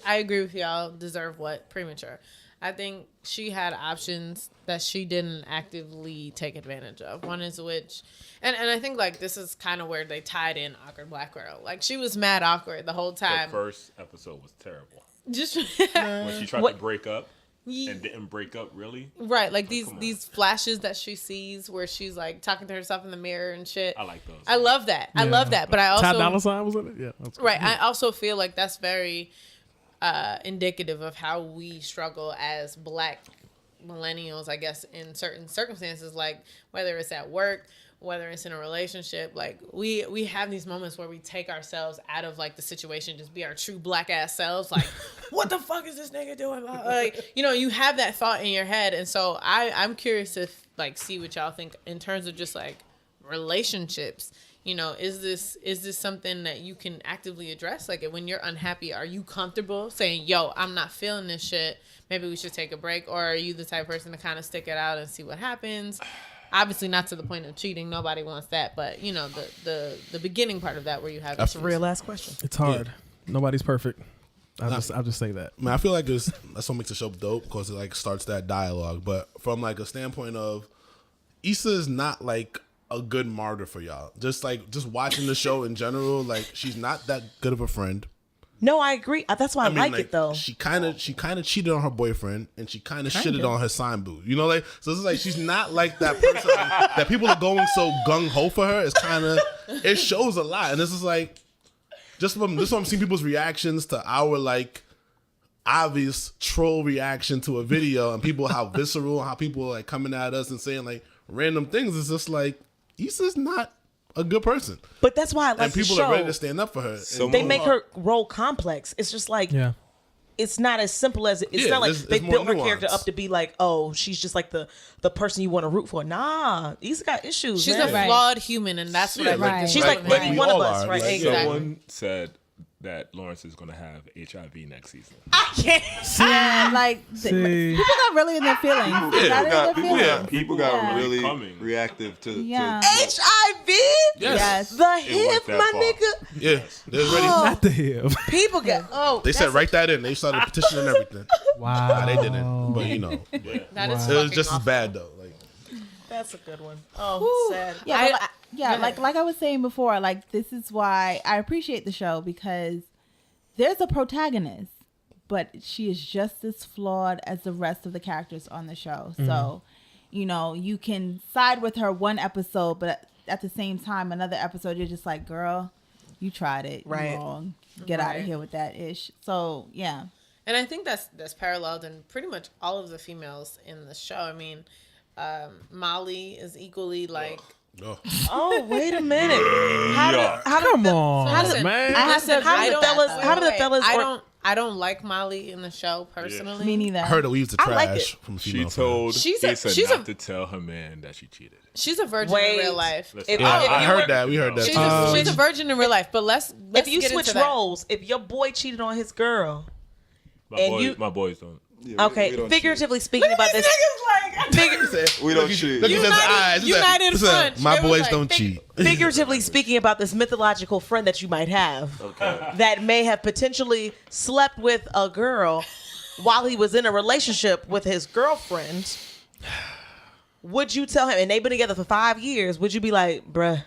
I agree with y'all, deserve what? Premature. I think she had options that she didn't actively take advantage of. One is which, and I think like this is kind of where they tied in Awkward Black Girl. Like she was mad awkward the whole time. The first episode was terrible. Just When she tried to break up and didn't break up really. right, like these flashes that she sees where she's like talking to herself in the mirror and shit. I like those. I love that. I love that. But I Ty Dolla also Sign was in it? Yeah. That's cool. right. I also feel like that's very indicative of how we struggle as Black millennials, I guess, in certain circumstances, like whether it's at work, whether it's in a relationship. Like we have these moments where we take ourselves out of like the situation, just be our true Black ass selves. Like, what the fuck is this nigga doing? Like, you know, you have that thought in your head. And so I'm curious to like see what y'all think in terms of just like relationships. You know, is this something that you can actively address? Like when you're unhappy, are you comfortable saying, yo, I'm not feeling this shit, maybe we should take a break? Or are you the type of person to kind of stick it out and see what happens? Obviously not to the point of cheating. Nobody wants that. But, you know, the beginning part of that where you have That's a real last question. It's hard. Nobody's perfect. I'll just say that. Man, I feel like that's what makes the show dope, because it like starts that dialogue. But from like a standpoint of Issa is not like a good martyr for y'all. Just watching the show in general, like she's not that good of a friend. No, I agree. That's why I mean, like it though. She kind of cheated on her boyfriend, and she kind of shitted on her sign boo. You know, like so. It's like she's not like that person that people are going so gung ho for her. It's kind of it shows a lot, and this is like just from I'm seeing people's reactions to our like obvious troll reaction to a video, and people how visceral, how people like coming at us and saying like random things. It's just like Issa's not a good person, But that's why I like and people the show. are ready to stand up for her. They make her role complex. It's just like it's not as simple as it's not like they built her character up to be like, oh, she's just like the person you want to root for. Nah, Issa got issues. She's man. a flawed human, and that's what I like. Right. She's like any we one of all us, are. right? Like, Exactly. Someone said that Lawrence is going to have HIV next season. I can't. Yeah, like See. people got really in their feelings. They got in their feelings. people got Yeah. really Coming. reactive to Yeah. HIV. Yes. The It hip, went that my far. nigga. Yeah, they're ready. Not the hip. People got They said write that in. They started petitioning everything. Wow. Nah, they didn't, but you know, That is it was fucking just as awful. bad though. Like, That's a good one. Oh, sad. Yeah, Go like I was saying before, like this is why I appreciate the show, because there's a protagonist, but she is just as flawed as the rest of the characters on the show. So, you know, you can side with her one episode, but at the same time, another episode, you're just like, girl, you tried it. You're Right. wrong. Get out of Right. here with that ish. So, yeah. And I think that's paralleled in pretty much all of the females in the show. I mean, Molly is equally like. Oh, wait a minute. Come on, Listen, man. I have listen, to how agree do the with that, fellas- though. how do the fellas I or- don't. I don't like Molly in the show personally. Me neither. I heard that we used to I like trash it. from She female. told She's Issa a- not to tell her man that she cheated. She's a virgin Wait. in real life. Listen, If- Yeah, if I you heard were- that. We heard that. She's, too. she's a virgin in real life. But let's If you get switch into that. roles, if your boy cheated on his girl, And My boys don't. Yeah, okay, we don't figuratively speaking about this, cheat. We don't cheat. Look at his eyes. He's like, United listen, Front. my It was boys like don't cheat. figuratively speaking about this mythological friend that you might have that may have potentially slept with a girl while he was in a relationship with his girlfriend, would you tell him, and they've been together for 5 years, would you be like, bruh,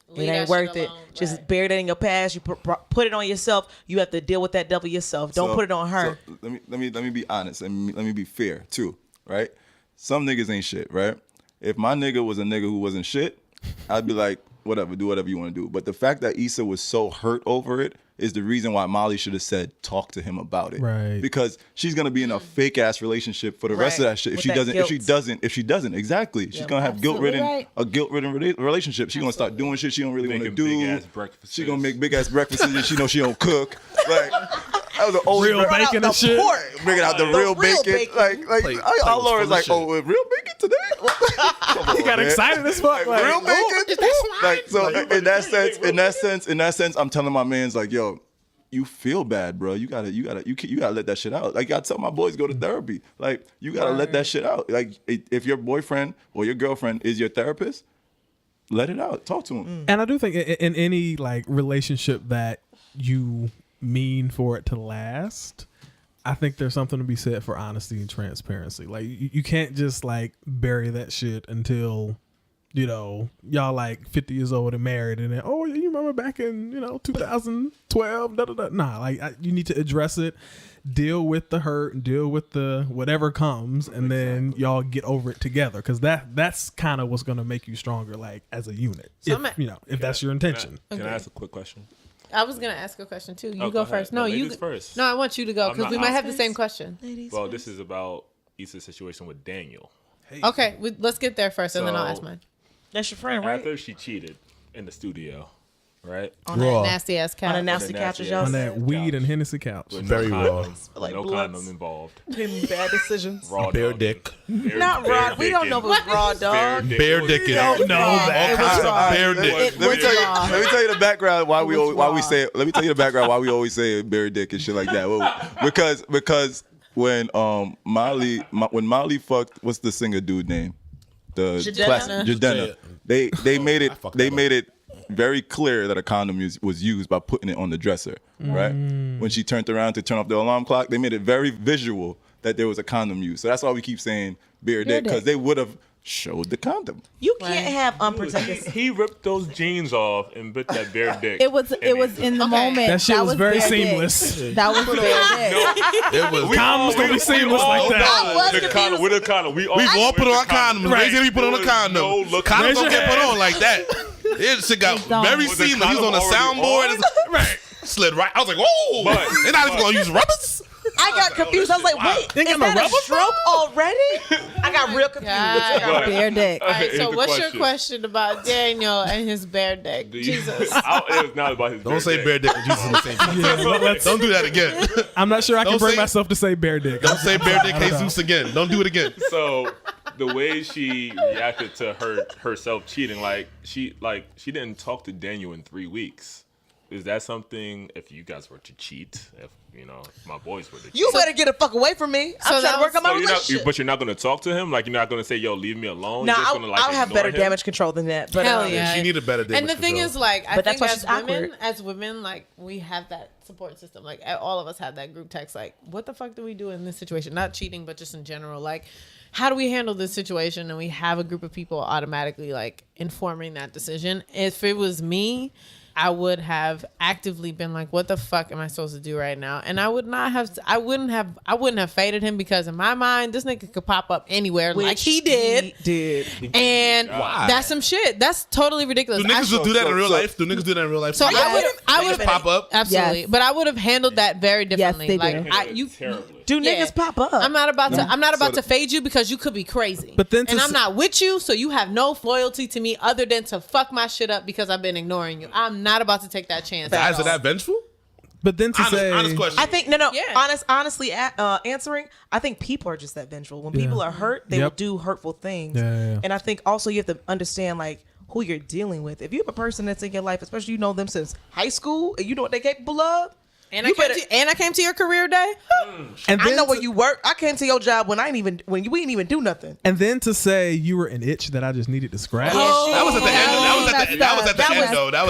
it Leave that ain't shit worth it. alone. Just Right. bury that in your past. You put it on yourself. You have to deal with that devil yourself. Don't So- put it on her. So let me be honest and let me be fair too, right? Some niggas ain't shit, right? If my nigga was a nigga who wasn't shit, I'd be like, whatever, do whatever you want to do. But the fact that Issa was so hurt over it is the reason why Molly should have said, talk to him about it. Right. Because she's gonna be in a fake ass relationship for the rest of Right. that shit. If With she that doesn't, guilt. if she doesn't, exactly. She's gonna have absolutely right. a guilt-ridden relationship. She's gonna start doing shit she don't really want to Making do. big-ass breakfasts. She gonna make big ass breakfasts and she know she don't cook. Like that was the only Real bacon and shit. Bringing out the real bacon. Like Plate our was Laura's full like, of oh, real bacon today? Come on, He got man. excited as fuck. Like, Real bacon? is that swine? Like, so in that sense, I'm telling my mans like, yo, you feel bad, bro. You gotta let that shit out. Like I tell my boys, go to therapy. Like you gotta let that shit out. Like if your boyfriend or your girlfriend is your therapist, let it out. Talk to him. And I do think in any like relationship that you mean for it to last, I think there's something to be said for honesty and transparency. Like you can't just like bury that shit until, you know, y'all like 50 years old and married, and then, oh, you remember back in, 2012, Nah, like you need to address it, deal with the hurt, deal with the whatever comes, and then y'all get over it together. Because that's kind of what's going to make you stronger, like as a unit. So if that's your intention. Can I ask a quick question? I was gonna ask a question too. You Oh, go ahead. first. No, No, you ladies first. No, I want you to go I'm because not- we might I'm have the same question. Well, this is about Issa's situation with Daniel. Okay, let's get there first, and then I'll So- ask mine. That's your friend, right? After she cheated in the studio, right? On Raw. that nasty ass couch. On a nasty couch, as y'all On said. that weed and Hennessy couch. With Very raw. condoms, Like no blunts. condom involved. Making bad decisions. Raw Bare dog. dick. Not raw. We don't know if it was raw, dog. Bare dick. No, All kinds of raw. bare dick. Let me tell you the background why we was raw. say. Let me tell you the background why we always say bare dick and shit like that. Well, because when Molly fucked, what's the singer dude name? The Jadena. They made it. fucked They that made it very clear that a condom was used by putting it on the dresser. Right when she turned around to turn off the alarm clock, they made it very visual that there was a condom used. So that's why we keep saying bare dick, because they would have showed the condom. You can't have unprotected. He ripped those jeans off and bit that bare dick. It was in the moment. That shit was very bare dick. seamless. That was bare dick. It was. Condoms don't be seamless like that. The condom, with the condom, we've all put on condoms. Right. Raise we put on a condom. Condoms don't get put on like that. It shit got don't. very Was the seamless. He was on the condom soundboard. already Right. Slid right. I was like, whoa. But- They're not even gonna use rubbers. I got confused. I was like, wait, They is got no that a rubber stroke already? I got real confused. God. Bare dick. All right, Here's so the what's your question. question about Daniel and his bare dick? Jesus. It was not about his Don't say bare dick and Jesus in the same time. Don't do that again. I'm not sure I can Don't bring say- myself to say bare dick. Don't say bare dick Jesus again. Don't do it again. So the way she reacted to herself cheating, like she didn't talk to Daniel in 3 weeks. Is that something, if you guys were to cheat, if my boys were to cheat? You better get the fuck away from me. I'm trying to work on my relationship. But you're not going to talk to him? Like, you're not going to say, yo, leave me alone? No, You're just gonna, like, I'll have ignore better him? damage control than that. But Hell yeah. She needed better damage And the thing control. is, like, I But that's think why as she's women, awkward. like, we have that support system. Like, all of us have that group text. Like, what the fuck do we do in this situation? Not cheating, but just in general. Like, how do we handle this situation? And we have a group of people automatically, like, informing that decision. If it was me, I would have actively been like, what the fuck am I supposed to do right now? And I wouldn't have faded him, because in my mind, this nigga could pop up anywhere like he did. And that's some shit. That's totally ridiculous. Do niggas do that in real life? Do niggas do that in real life? So I would Just pop up. absolutely, Yes. but I would have handled that very differently. they like do. Terribly. do Yeah. niggas pop up? I'm not about to fade you because you could be crazy. But then to and I'm s- not with you, so you have no loyalty to me other than to fuck my shit up because I've been ignoring you. I'm not about to take that chance. Guys are that vengeful? But then to say, Honest question. I think Yeah. honestly, answering. I think people are just that vengeful. When people are hurt, they will do hurtful things. Yeah. And I think also you have to understand like who you're dealing with. If you have a person that's in your life, especially you know them since high school, and you know what they're capable of. And You I came to your career day. and I then know to- where you work. I came to your job when we didn't even do nothing. And then to say you were an itch that I just needed to scratch. That was at the end. That was at the That end was- though. That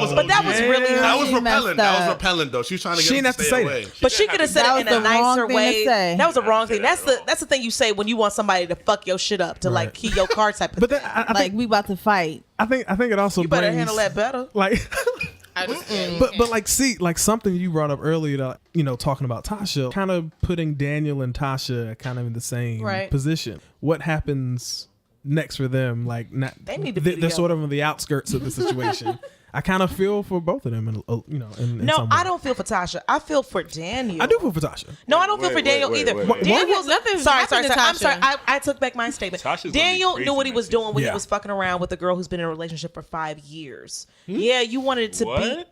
was. But that was really That was really repellent. messed That was up. repellent though. She was trying to She get him didn't to have to stay say away. that. But she could have said That it in was a the wrong nicer thing to way. say. That was the wrong say thing. that That's the thing you say when you want somebody to fuck your shit up, to like key your car type of But thing. then I Like think we about to fight. I think it also You better brings, handle that better. Like, I just, yeah, you but can't. like see, like something you brought up earlier, that, talking about Tasha, kind of putting Daniel and Tasha kind of in the same Right. position. What happens next for them? Like, not, They need to be they're sort together. of on the outskirts of the situation. I kind of feel for both of them, in No, some way. I don't feel for Tasha. I feel for Daniel. I do feel for Tasha. No, I don't feel for Wait, Daniel wait, either. wait, wait. Daniel's Nothing's sorry. happened to I'm Tasha. sorry. I took back my statement. Tasha's gonna be Daniel crazy knew what he next was doing when Yeah. he was fucking around with a girl who's been in a relationship for 5 years. Yeah, you wanted it to be. What?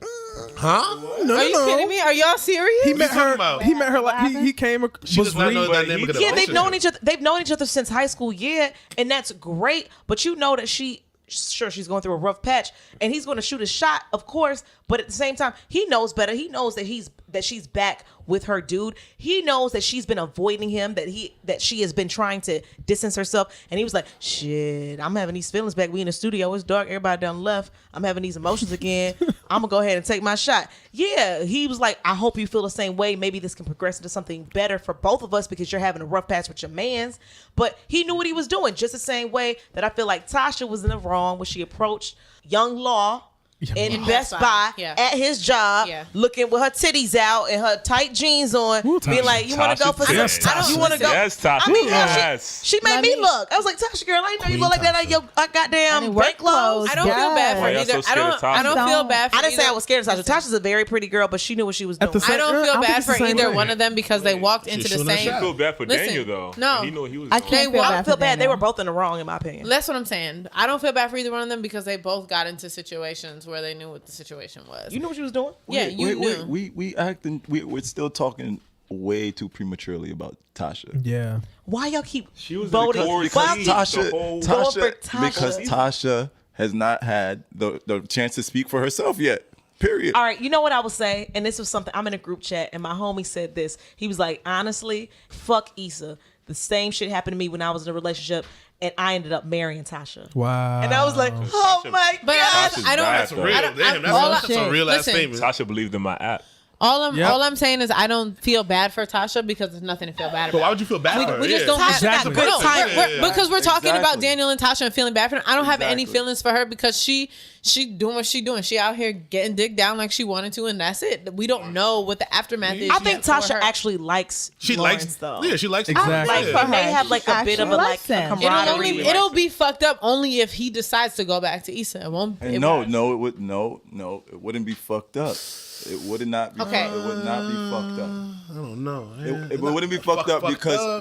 Huh? No, Are you kidding me? Are y'all serious? He met talking her. about? He met her like he came. She Was does not know reading- that name of the Yeah, they've known relationship. each other. They've known each other since high school. Yeah, and that's great. But you know that she sure she's going through a rough patch, and he's going to shoot a shot, of course, but at the same time, he knows better. He knows that she's back with her dude. He knows that she's been avoiding him, that she has been trying to distance herself, and he was like, shit, I'm having these feelings back. We in the studio, it's dark, everybody down the left, I'm having these emotions again. I'm gonna go ahead and take my shot. Yeah, he was like, I hope you feel the same way. Maybe this can progress into something better for both of us because you're having a rough patch with your mans. But he knew what he was doing, just the same way that I feel like Tasha was in the wrong when she approached Young Law in Best Buy at his job, looking with her titties out and her tight jeans on, being like, "You want to go for some? You want to go?" Yes, Tasha. I mean, yes. she made me look. I was like, "Tasha, girl, I didn't know you look like that on your goddamn work clothes." I don't feel bad for either. I don't feel bad. I didn't say I was scared of Tasha. Tasha's a very pretty girl, but she knew what she was doing. I don't feel bad for either one of them because they walked into the same. I feel bad for Daniel though. No, he knew what he was. I don't feel bad. They were both in the wrong, in my opinion. That's what I'm saying. I don't feel bad for either one of them because they both got into situations where they knew what the situation was. You knew what she was doing? Yeah, you knew. We acting. We're still talking way too prematurely about Tasha. Yeah. Why y'all keep voting? Because Tasha has not had the chance to speak for herself yet. Period. All right, you know what I will say? And this was something, I'm in a group chat and my homie said this. He was like, honestly, fuck Issa. The same shit happened to me when I was in a relationship and I ended up marrying Tasha. Wow. And I was like, oh my God. I don't. That's real. That's a real ass statement. Tasha believed in my app. All I'm saying is I don't feel bad for Tasha because there's nothing to feel bad about. But why would you feel bad for her? We just don't have Exactly. good time. Because we're talking about Exactly. Daniel and Tasha and feeling bad for them. I don't have any feelings for her because she doing what she doing. She out here getting dick down like she wanted to, and that's it. We don't know what the aftermath is. I think yet for Tasha her. actually likes She Lawrence, likes though. Yeah, she likes Exactly. Like, they have like a bit of a like a camaraderie. It'll be fucked up only if he decides to go back to Issa. It won't. And it wouldn't be fucked up. It would not be. Okay. It would not be fucked up. I don't know. It wouldn't be fucked up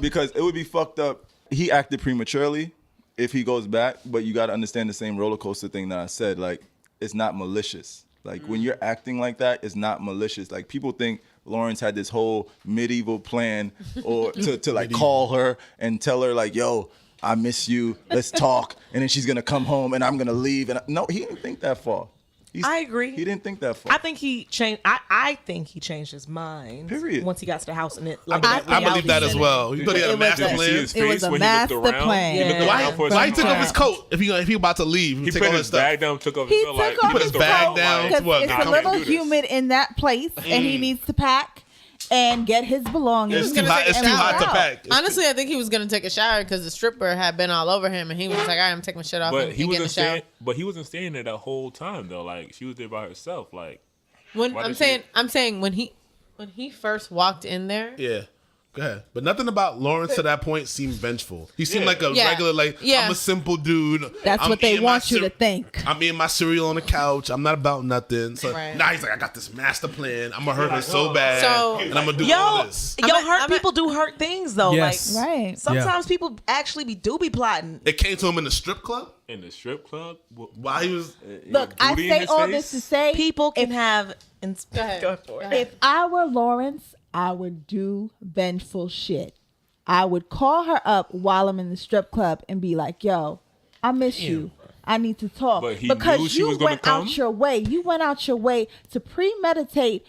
because it would be fucked up. He acted prematurely if he goes back, but you got to understand the same roller coaster thing that I said. Like, it's not malicious. Like, when you're acting like that, it's not malicious. Like, people think Lawrence had this whole medieval plan or to like call her and tell her like, yo, I miss you. Let's talk. And then she's going to come home and I'm going to leave. And no, he didn't think that far. I agree. He didn't think that far. I think he changed. I think he changed his mind. Period. Once he got to the house and it. I believe that as well. You thought he had a master plan? It was a master plan. Yeah. Why he took off his coat if he about to leave? He Take put all his his stuff. bag down, took off He his took like, off put his bag down. because What? it's I a can't little do this. humid in that place, and he needs to pack and get his belongings. It's too hot. It's too hot to pack. Honestly, I think he was gonna take a shower because the stripper had been all over him, and he was like, "All right, I'm taking my shit off But and he get in the wasn't shower." staying. But he wasn't staying there that whole time though. Like she was there by herself. Like When why I'm did saying when he first walked in there, Yeah. Go ahead. But nothing about Lawrence to that point seemed vengeful. He seemed like a Yeah. regular, like, Yeah. I'm a simple dude. That's I'm what they eating my want you to think. I'm eating my cereal on the couch. I'm not about nothing. So Right. now he's like, I got this master plan. I'm going to hurt her so bad. So- and I'm going to do all this. Hurt people do hurt things though. Yes. Like Right. sometimes people actually do be plotting. It came to him in the strip club in the strip club. while he was. Look, I booty in say his all face? this to say People can have. Go ahead. Go for it. if I were Lawrence, I would do vengeful shit. I would call her up while I'm in the strip club and be like, yo, I miss you. I need to talk. But he knew because she you was gonna went out come? your way. You went out your way to premeditate,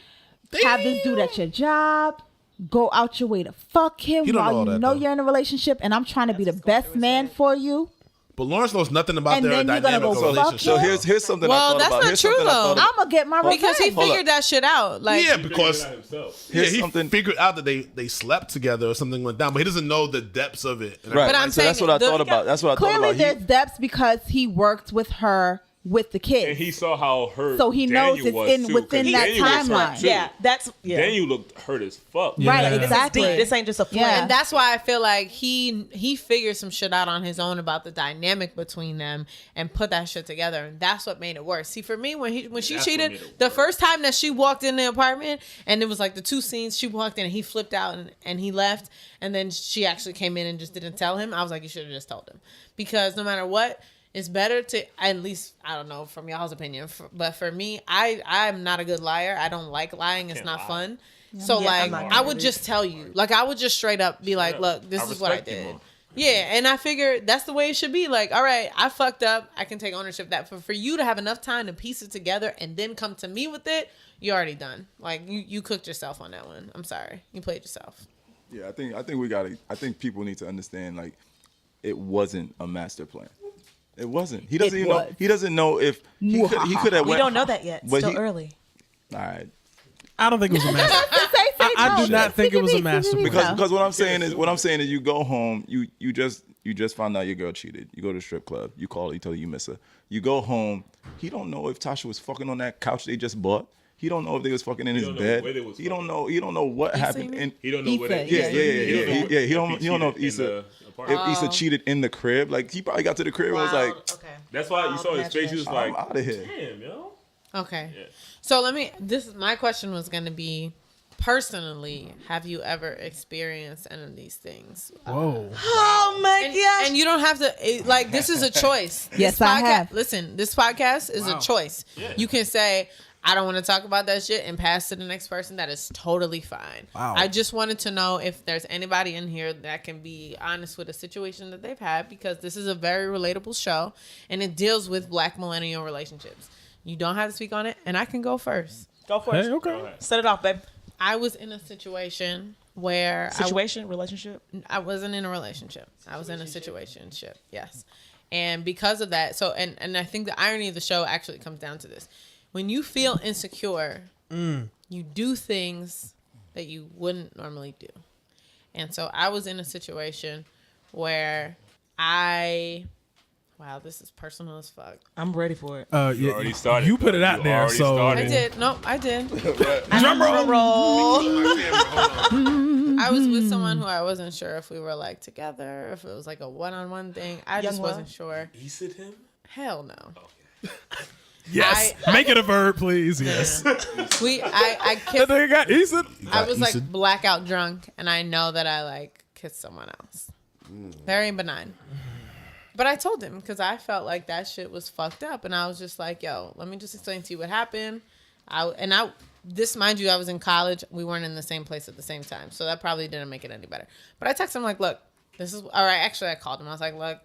have this dude at your job, go out your way to fuck him You don't know while all you that, know though. you're in a relationship and I'm trying to be the best man for you. But Lawrence knows nothing about And their then you're gonna dynamic go fuck relationship. So him? here's something I Well, thought that's about. not Here's true, something I though. thought about. I'm gonna get my revenge. because he Hold figured that shit out. Like, Yeah, because Here's he something- figured out that they slept together or something went down, but he doesn't know the depths of it. Right. But I'm so that's saying what I the- thought about. That's what I thought Clearly about. there's depths because he worked with her with the kids. And he saw how hurt. So he knows Daniel it's was, in- too, within 'cause that Daniel was hurt, timeline. too. Yeah, that's Daniel looked hurt as fuck. Right, Yeah. exactly. Deep. This ain't just a fling. Yeah. and that's why I feel like he figured some shit out on his own about the dynamic between them and put that shit together, and that's what made it worse. See, for me, when she That's what cheated, made it the worse. first time that she walked in the apartment, and it was like the two scenes, she walked in and he flipped out and he left, and then she actually came in and just didn't tell him. I was like, you should have just told him, because no matter what, it's better to, at least, I don't know from y'all's opinion, but for me, I'm not a good liar. I don't like lying. It's not fun. So Yeah, like, I'm not I gonna would do just tell you. Like, I would just straight up be like, look, this is what I respect you did. more. Yeah, and I figured that's the way it should be. Like, all right, I fucked up. I can take ownership of that. But for you to have enough time to piece it together and then come to me with it, you're already done. Like, you cooked yourself on that one. I'm sorry. You played yourself. Yeah, I think people need to understand, like, it wasn't a master plan. It wasn't. He doesn't even know. He doesn't know if he could have. We don't know that yet. Still early. All right. I don't think it was a master. I do not think it was a master plan. Because what I'm saying is you go home, you just found out your girl cheated. You go to the strip club, you call her, you tell her you miss her. You go home, he don't know if Tasha was fucking on that couch they just bought. He don't know if they was fucking in his bed. He don't know what happened. He don't know where they. Yeah. He don't know if Issa cheated in the crib. Like, he probably got to the crib and was like, okay. That's why you saw his face. He was like, I'm out of here. damn, yo. Okay. Yeah. So my question was going to be, personally, have you ever experienced any of these things? Whoa. Oh my gosh. And you don't have to, like, this is a choice. Yes, I have. Listen, this podcast is a choice. Yeah. You can say, I don't want to talk about that shit and pass to the next person. That is totally fine. Wow. I just wanted to know if there's anybody in here that can be honest with a situation that they've had, because this is a very relatable show and it deals with Black millennial relationships. You don't have to speak on it, and I can go first. Go for it. Hey, okay. Set it off, babe. I was in a situation where relationship? I wasn't in a relationship. I was in a situationship, yes. And because of that, and I think the irony of the show actually comes down to this. When you feel insecure, you do things that you wouldn't normally do. And so I was in a situation where wow, this is personal as fuck. I'm ready for it. You already started. You put it out there, so I did. No, I did. Drum roll. I was with someone who I wasn't sure if we were like together, if it was like a one-on-one thing. I just wasn't sure. You said him? Hell no. yes, make it a verb, please. Yes. I kissed. I was like blackout drunk, and I know that I like kissed someone else. Very benign. But I told him because I felt like that shit was fucked up, and I was just like, "Yo, let me just explain to you what happened." This, mind you, I was in college. We weren't in the same place at the same time, so that probably didn't make it any better. But I texted him like, "Look, this is all right." Actually, I called him. I was like, "Look,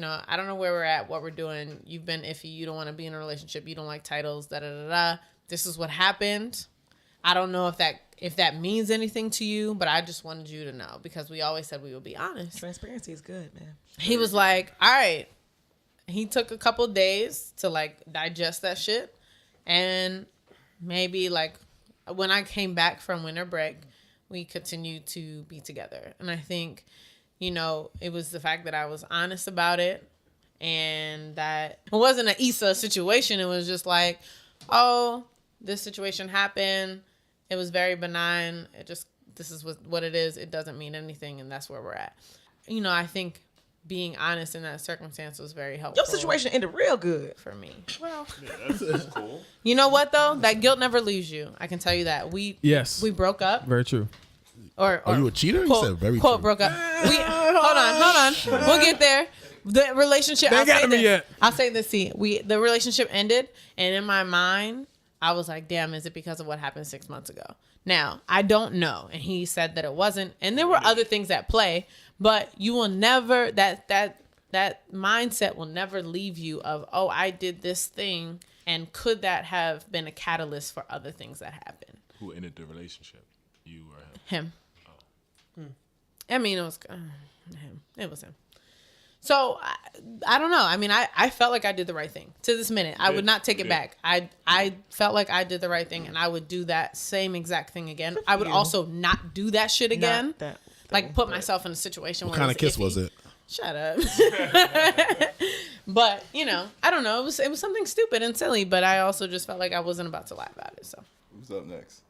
I don't know where we're at, what we're doing. You've been iffy. You don't want to be in a relationship. You don't like titles. Da da da da. This is what happened. I don't know if that means anything to you, but I just wanted you to know because we always said we would be honest. Transparency is good, man. He was like, all right. He took a couple days to like digest that shit. And maybe like when I came back from winter break, we continued to be together. And I think, it was the fact that I was honest about it and that it wasn't an Issa situation. It was just like, oh, this situation happened. It was very benign. This is what it is. It doesn't mean anything, and that's where we're at. I think being honest in that circumstance was very helpful. Your situation ended real good for me. Well, that's cool. You know what though? That guilt never leaves you. I can tell you that. We broke up. Very true. Or are you a cheater? Quote, you said very quote true. Broke up. Hold on. We'll get there. The relationship. They got me yet. I'll say this. See, the relationship ended, and in my mind, I was like, damn, is it because of what happened 6 months ago? Now, I don't know. And he said that it wasn't. And there were other things at play, but you will never, that mindset will never leave you of, oh, I did this thing. And could that have been a catalyst for other things that happened? Who ended the relationship? You or him? Oh. I mean, it was him. It was him. So I don't know. I mean, I felt like I did the right thing to this minute. I would not take it back. I felt like I did the right thing, and I would do that same exact thing again. I would also not do that shit again. Like put myself in a situation. What kind of kiss was it? Shut up. But I don't know. It was something stupid and silly, but I also just felt like I wasn't about to lie about it. So who's up next?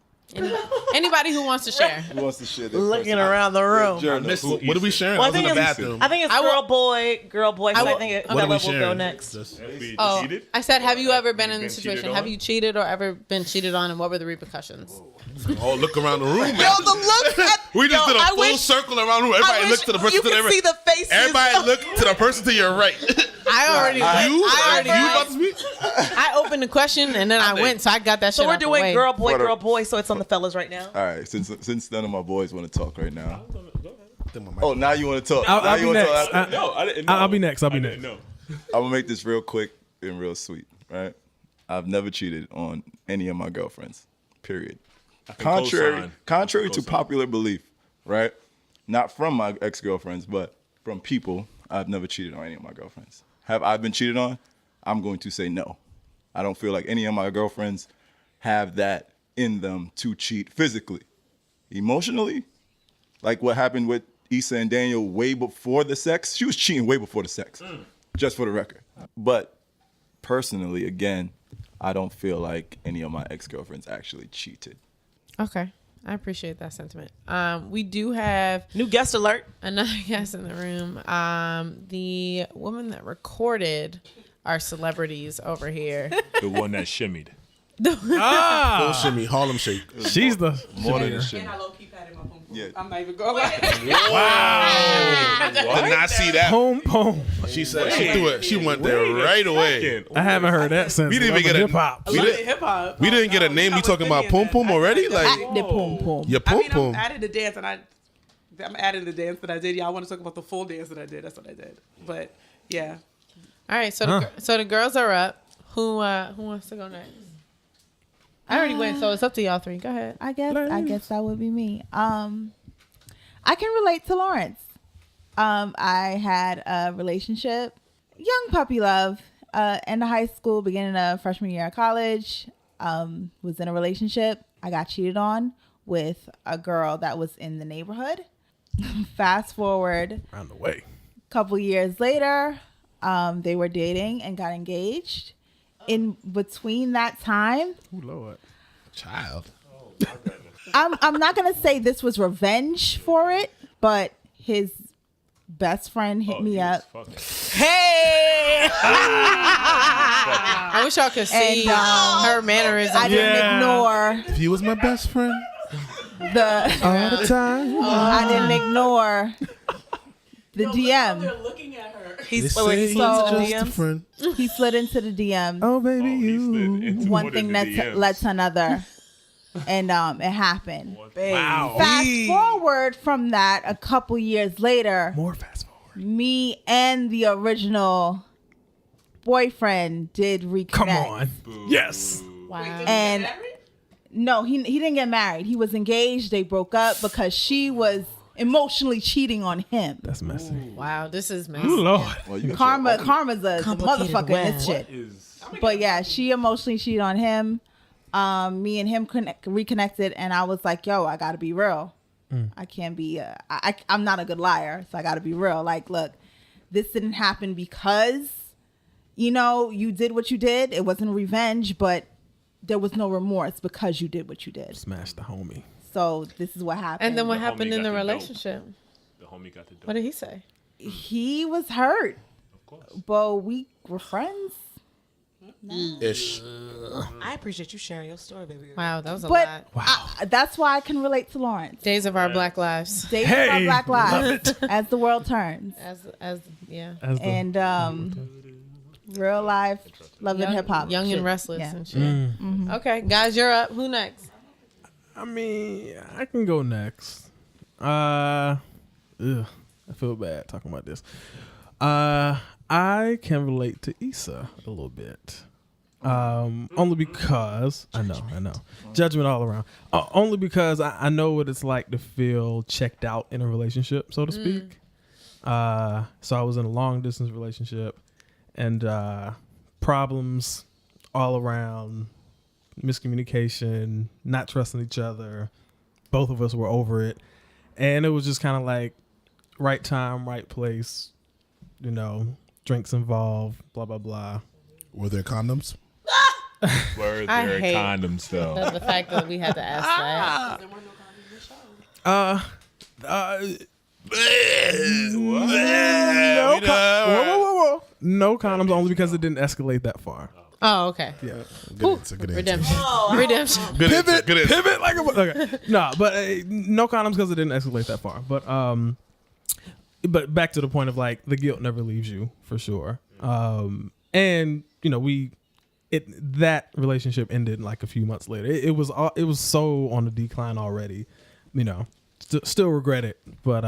Anybody who wants to share. Who wants to share? Looking around the room. What are we sharing? Well, I was in the bathroom. I think it's girl, boy. So I think Bella will go next. I said, have you ever been in this situation? Have you cheated or ever been cheated on, and what were the repercussions? Oh, look around the room. Yo, the look. We just did a full circle around the room. Everybody looked to the person to the right. You can see the faces. Everybody looked to the person to your right. I opened the question and then I went, so I got that shit. So we're doing girl, boy. So it's on the fellas right now. All right, since none of my boys want to talk right now, Oh, now you want to talk. I'll be next. No, I didn't know. I'll be next. I didn't know. I'm gonna make this real quick and real sweet, right? I've never cheated on any of my girlfriends. Period. Contrary to popular belief, right? Not from my ex-girlfriends, but from people, I've never cheated on any of my girlfriends. Have I been cheated on? I'm going to say no. I don't feel like any of my girlfriends have that in them to cheat physically. Emotionally, like what happened with Issa and Daniel way before the sex, she was cheating way before the sex, just for the record. But personally, again, I don't feel like any of my ex-girlfriends actually cheated. Okay. I appreciate that sentiment. We do have New guest alert. another guest in the room. The woman that recorded our celebrities over here. The one that shimmied. Full shimmy, Harlem Shake. She's the More than a shimmier. shit. And I low key patted my pum. Yeah. I'm not even going. Did not see that. Boom. She said she threw it. She went there right away. I haven't heard that since. We didn't even get a hip hop. We didn't, Hip hop. we didn't get a name. You talking about pum pum already? Like The pum pum. your I pum mean, I'm pum. adding the dance, and I'm adding the dance that I did. Y'all want to talk about the full dance that I did? That's what I did. But yeah, All right, so so the girls are up. Who wants to go next? I already went, so it's up to y'all three. Go ahead. I guess that would be me. I can relate to Lawrence. I had a relationship, young puppy love, end of high school, beginning of freshman year of college. Was in a relationship. I got cheated on with a girl that was in the neighborhood. Fast forward Around the way. a couple years later, they were dating and got engaged. In between that time, Oh Lord. Child. I'm not gonna say this was revenge for it, but his best friend hit me up. Hey. I wish y'all could see And, her mannerisms. I didn't Yeah. ignore If he was my best friend. the. All the time. I didn't ignore the DM. looking at her. They He's say he's he's into the just a DMs. friend. He slid into the DM. Oh baby, One thing that led to another, and it happened. Wow. Fast forward from that, a couple years later, More fast forward. me and the original boyfriend did reconnect. Come on. Yes. Wow. And no, he didn't get married. He was engaged. They broke up because she was emotionally cheating on him. That's messy. Wow, this is messy. Ooh, Lord. Well, you got Karma's a Complicated motherfucker in this web. shit. But yeah, she emotionally cheated on him. Me and him reconnected, and I was like, "Yo, I gotta be real. I can't be. I'm not a good liar, so I gotta be real. Like, look, this didn't happen because, you did what you did. It wasn't revenge, but there was no remorse because you did what you did. Smash the homie. So this is what happened. And then what The happened homie in got the the dope. relationship? The homie got the dope. What did he say? He was hurt, Of course. but we were friends. Ish. I appreciate you sharing your story, baby girl. Wow, that was a But lot. that's why I can relate to Lawrence. Days of our Black lives. Days Hey, of our Black lives as the world turns. As yeah. As the, And real life love and hip hop. Young shit. and restless Yeah. and shit. Okay, guys, you're up. Who next? I mean, I can go next. I feel bad talking about this. I can relate to Issa a little bit. Only because I know judgment all around. Only because I know what it's like to feel checked out in a relationship, so to speak. So I was in a long distance relationship, and problems all around, miscommunication, not trusting each other. Both of us were over it, and it was just kind of like right time, right place. Drinks involved, blah blah blah. Were there condoms? Were I there hate condoms though? The fact that we had to ask that. Whoa. No condoms, only because it didn't escalate that far. Oh, okay. Yeah. Good answer. Good answer. Redemption. Redemption. Good answer. Good answer. Pivot like a okay. No, but no condoms because it didn't escalate that far. But back to the point of like the guilt never leaves you for sure. And that relationship ended like a few months later. It was so on the decline already, Still regret it, but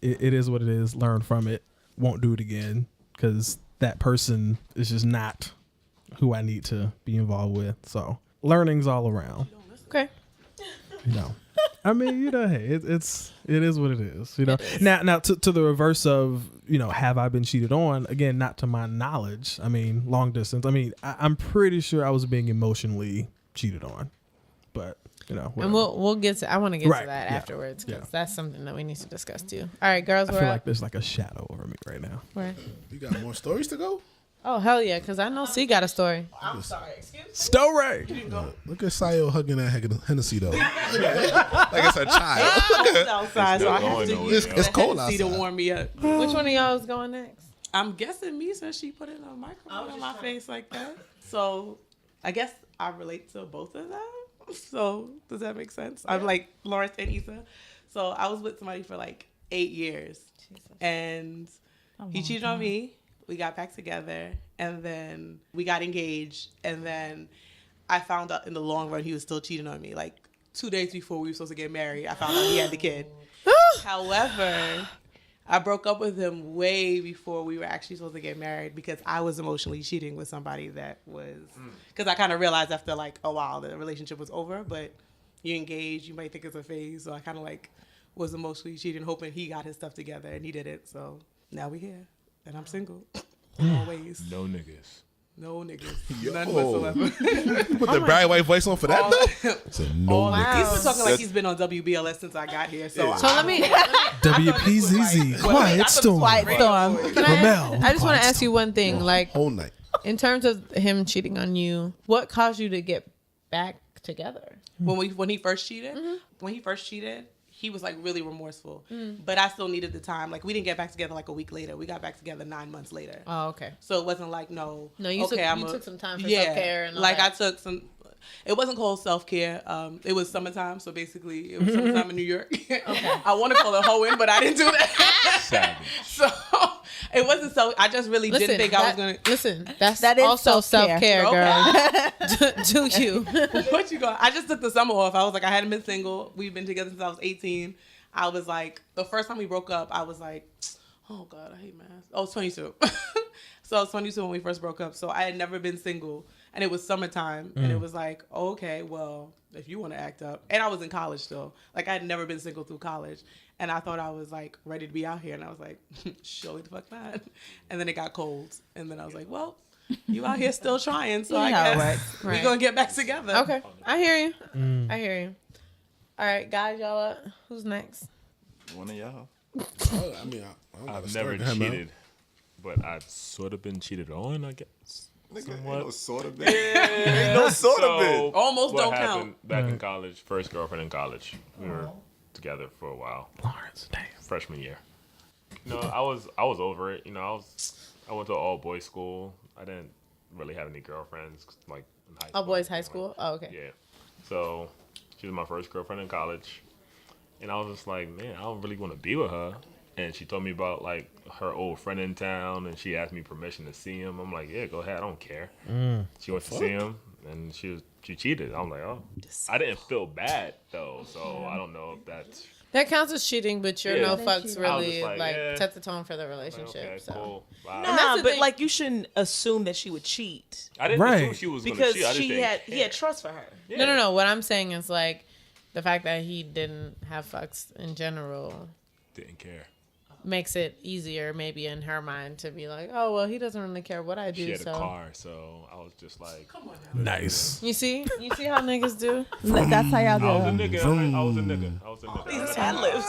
it is what it is. Learn from it. Won't do it again because that person is just not who I need to be involved with. So learning's all around. Okay. You know, I mean, hey, it is what it is. You know, now to the reverse of, have I been cheated on? Again, not to my knowledge. I mean, long distance. I mean, I'm pretty sure I was being emotionally cheated on, but whatever. And we'll get to. I want to get Right, to that yeah, afterwards because yeah. that's something that we need to discuss too. All right, girls, I we're feel up. like there's like a shadow over me right now. Where? You got more stories to go? Oh hell yeah, because I know C got a story. I'm sorry. Excuse me. Story. Look at Sayo hugging that Hennessy though. Like it's a child. It's outside, so I have to use It's cold See to outside. warm me up. Which one of y'all is going next? I'm guessing me since she put in a microphone on my face like that. So I guess I relate to both of them. So does that make sense? I'm like Lawrence and Issa. So I was with somebody for like 8 years. And he cheated on me. We got back together. And then we got engaged. And then I found out in the long run he was still cheating on me. Like 2 days before we were supposed to get married, I found out he had the kid. However, I broke up with him way before we were actually supposed to get married because I was emotionally cheating with somebody that was... Because I kind of realized after like a while the relationship was over, but you engaged, you might think it's a phase. So I kind of like was emotionally cheating, hoping he got his stuff together, and he didn't. So now we here, and I'm single. Always. No niggas. No niggas. Yo. None whatsoever. Put the Barry White voice on for that though. So no niggas. He's been talking like he's been on WBLS since I got here. So, So let me. WPZZ, Quiet Storm. Quiet storm. Ramel, I just want Quiet to ask you one thing. Like, Whole night. in terms of him cheating on you, what caused you to get back together? when he first cheated, he was like really remorseful. But I still needed the time. Like we didn't get back together like a week later. We got back together 9 months later. Oh, okay. So it wasn't like no. You okay, took some time for self-care and all like that. I took some. It wasn't called self-care. It was summertime, so basically it was summertime in New York. I want to call it hoeing, but I didn't do that. Savage. So it wasn't so. I just really didn't think I was gonna. Listen, that is also self-care. self-care, girl. Do you? What you going? I just took the summer off. I was like, I hadn't been single. We've been together since I was 18. I was like, the first time we broke up, I was like, oh God, I hate math. I was 22. So I was 22 when we first broke up. So I had never been single. And it was summertime. And it was like, oh, okay, well, if you want to act up. And I was in college still. Like, I had never been single through college. And I thought I was, like, ready to be out here. And I was like, surely the fuck not. And then it got cold. And then I was like, well, you out here still trying. So I guess we're going to get back together. Okay, I hear you. I hear you. All right, guys, y'all up. Who's next? One of y'all. I mean, I don't got a I've story never to him, man. cheated, but I've sort of been cheated on, I guess. Nigga, Somewhat. ain't no sort of bit. Ain't no sort of bit. Almost what don't happened count. back in college, first girlfriend in college. We were together for a while. Lawrence, damn. Freshman year. I was over it. I went to an all boys school. I didn't really have any girlfriends like in high school. All boys high school? Oh, okay. Yeah. So she was my first girlfriend in college. And I was just like, man, I don't really want to be with her. And she told me about like her old friend in town, and she asked me permission to see him. I'm like, yeah, go ahead, I don't care. She went to see him, and she cheated. I'm like, oh, I didn't feel bad though, so I don't know if that's That counts as cheating, but your Yeah. no fucks I was really just like, like yeah. set the tone for the like, relationship. okay, So cool. Bye. And that's Nah, the but thing. like you shouldn't assume that she would cheat I didn't Right. assume she was going to because cheat. I just he didn't had care. trust for her. Yeah. no. What I'm saying is like the fact that he didn't have fucks in general Didn't care. makes it easier maybe in her mind to be like, oh well, he doesn't really care what I do. She had So a car, so I was just like, Nice. you see how niggas do. That's how y'all I was a go. nigga. I was a nigga. These ad libs.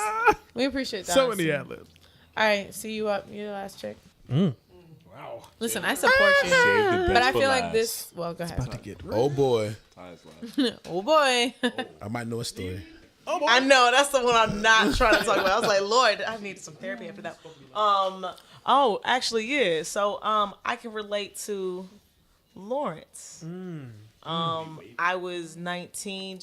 We appreciate that. So many ad libs. All right, see you up. You're the last chick. Wow. Listen, I support you, Save the but best I for feel like last. this. Well, go ahead. Oh boy, Ties last. Oh boy. I might know a story. I know that's the one I'm not trying to talk about. I was like, Lord, I need some therapy after that. Oh, actually, yeah. So, I can relate to Lawrence. I was 19.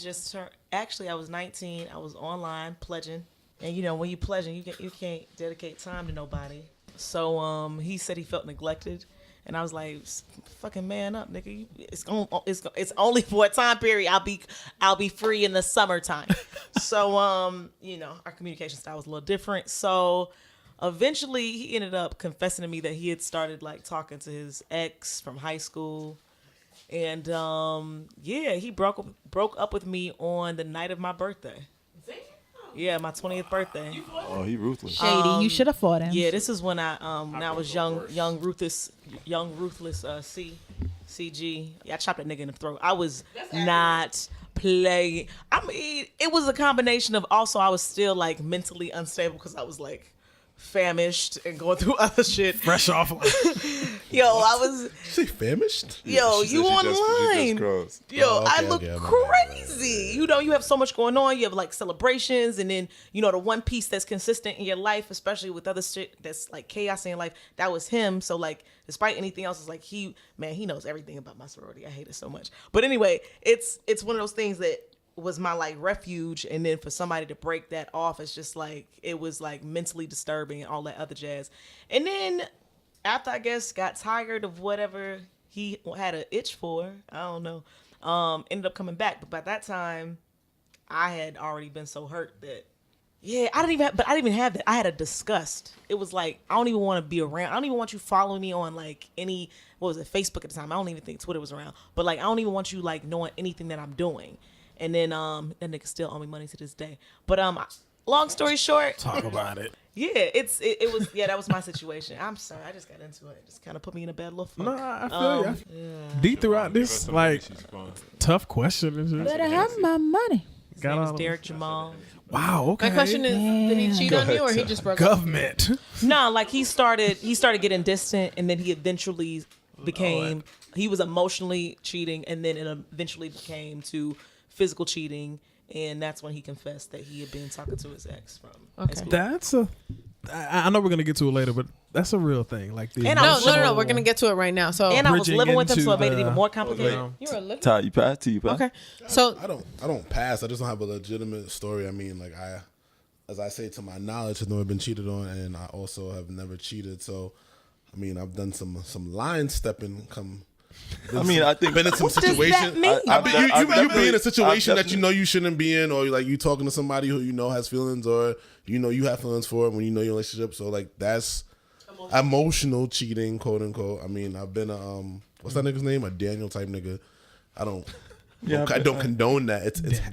I was 19. I was online pledging, and when you pledging, you can't dedicate time to nobody. So, he said he felt neglected, And I was like, fucking man up, nigga. It's only for a time period. I'll be free in the summertime. So, our communication style was a little different. So eventually he ended up confessing to me that he had started like talking to his ex from high school. And he broke up with me on the night of my birthday. Yeah, my 20th birthday. Oh, he ruthless. Shady. You should have fought him. Yeah, this is when I was young ruthless CG. Yeah, I chopped that nigga in the throat. I was not playing. I mean, it was a combination of also I was still like mentally unstable because I was like famished and going through other shit. Fresh off. Yo, I was. She famished? Yo, She you said she online? just crossed. Yo, Oh, okay, I look okay, crazy. You know, you have so much going on. You have like celebrations, and then the one piece that's consistent in your life, especially with other shit that's like chaos in your life. That was him. So like, despite anything else, it's like he knows everything about my sorority. I hate it so much. But anyway, it's one of those things that was my like refuge, and then for somebody to break that off, it's just like it was like mentally disturbing and all that other jazz. And then after I guess got tired of whatever he had an itch for, I don't know, ended up coming back. But by that time, I had already been so hurt that I didn't even have that. I had a disgust. It was like I don't even want to be around. I don't even want you following me on like Facebook at the time. I don't even think Twitter was around. But like I don't even want you like knowing anything that I'm doing. And then that nigga still owe me money to this day. But long story short, Talk about it. yeah, it was that was my situation. I'm sorry, I just got into it. It just kind of put me in a bad little funk. No, I feel you. Deep throughout this like tough question. Is just, Better have my money. His got name is all Derek Jamal. wow. Okay. My question is, did he cheat on you or he just broke up? Government. No, like he started getting distant, and then he eventually became he was emotionally cheating, and then it eventually became to physical cheating, and that's when he confessed that he had been talking to his ex from high school. That's I know we're gonna get to it later, but that's a real thing. Like the And I was No. We're gonna get to it right now. So and I was bridging living with him, so it made it into even more complicated. you were living. Ty, you pass? You pass? Okay. So I don't pass. I just don't have a legitimate story. I mean, like as I say, to my knowledge, I've never been cheated on, and I also have never cheated. So, I mean, I've done some line stepping. I mean, I think been in some situations. mean? You be in a situation that you know you shouldn't be in, or like you talking to somebody who you know has feelings, or you have feelings for when you know your relationship. So like that's emotional cheating, quote unquote. I mean, I've been what's that nigga's name? A Daniel type nigga. I don't condone that.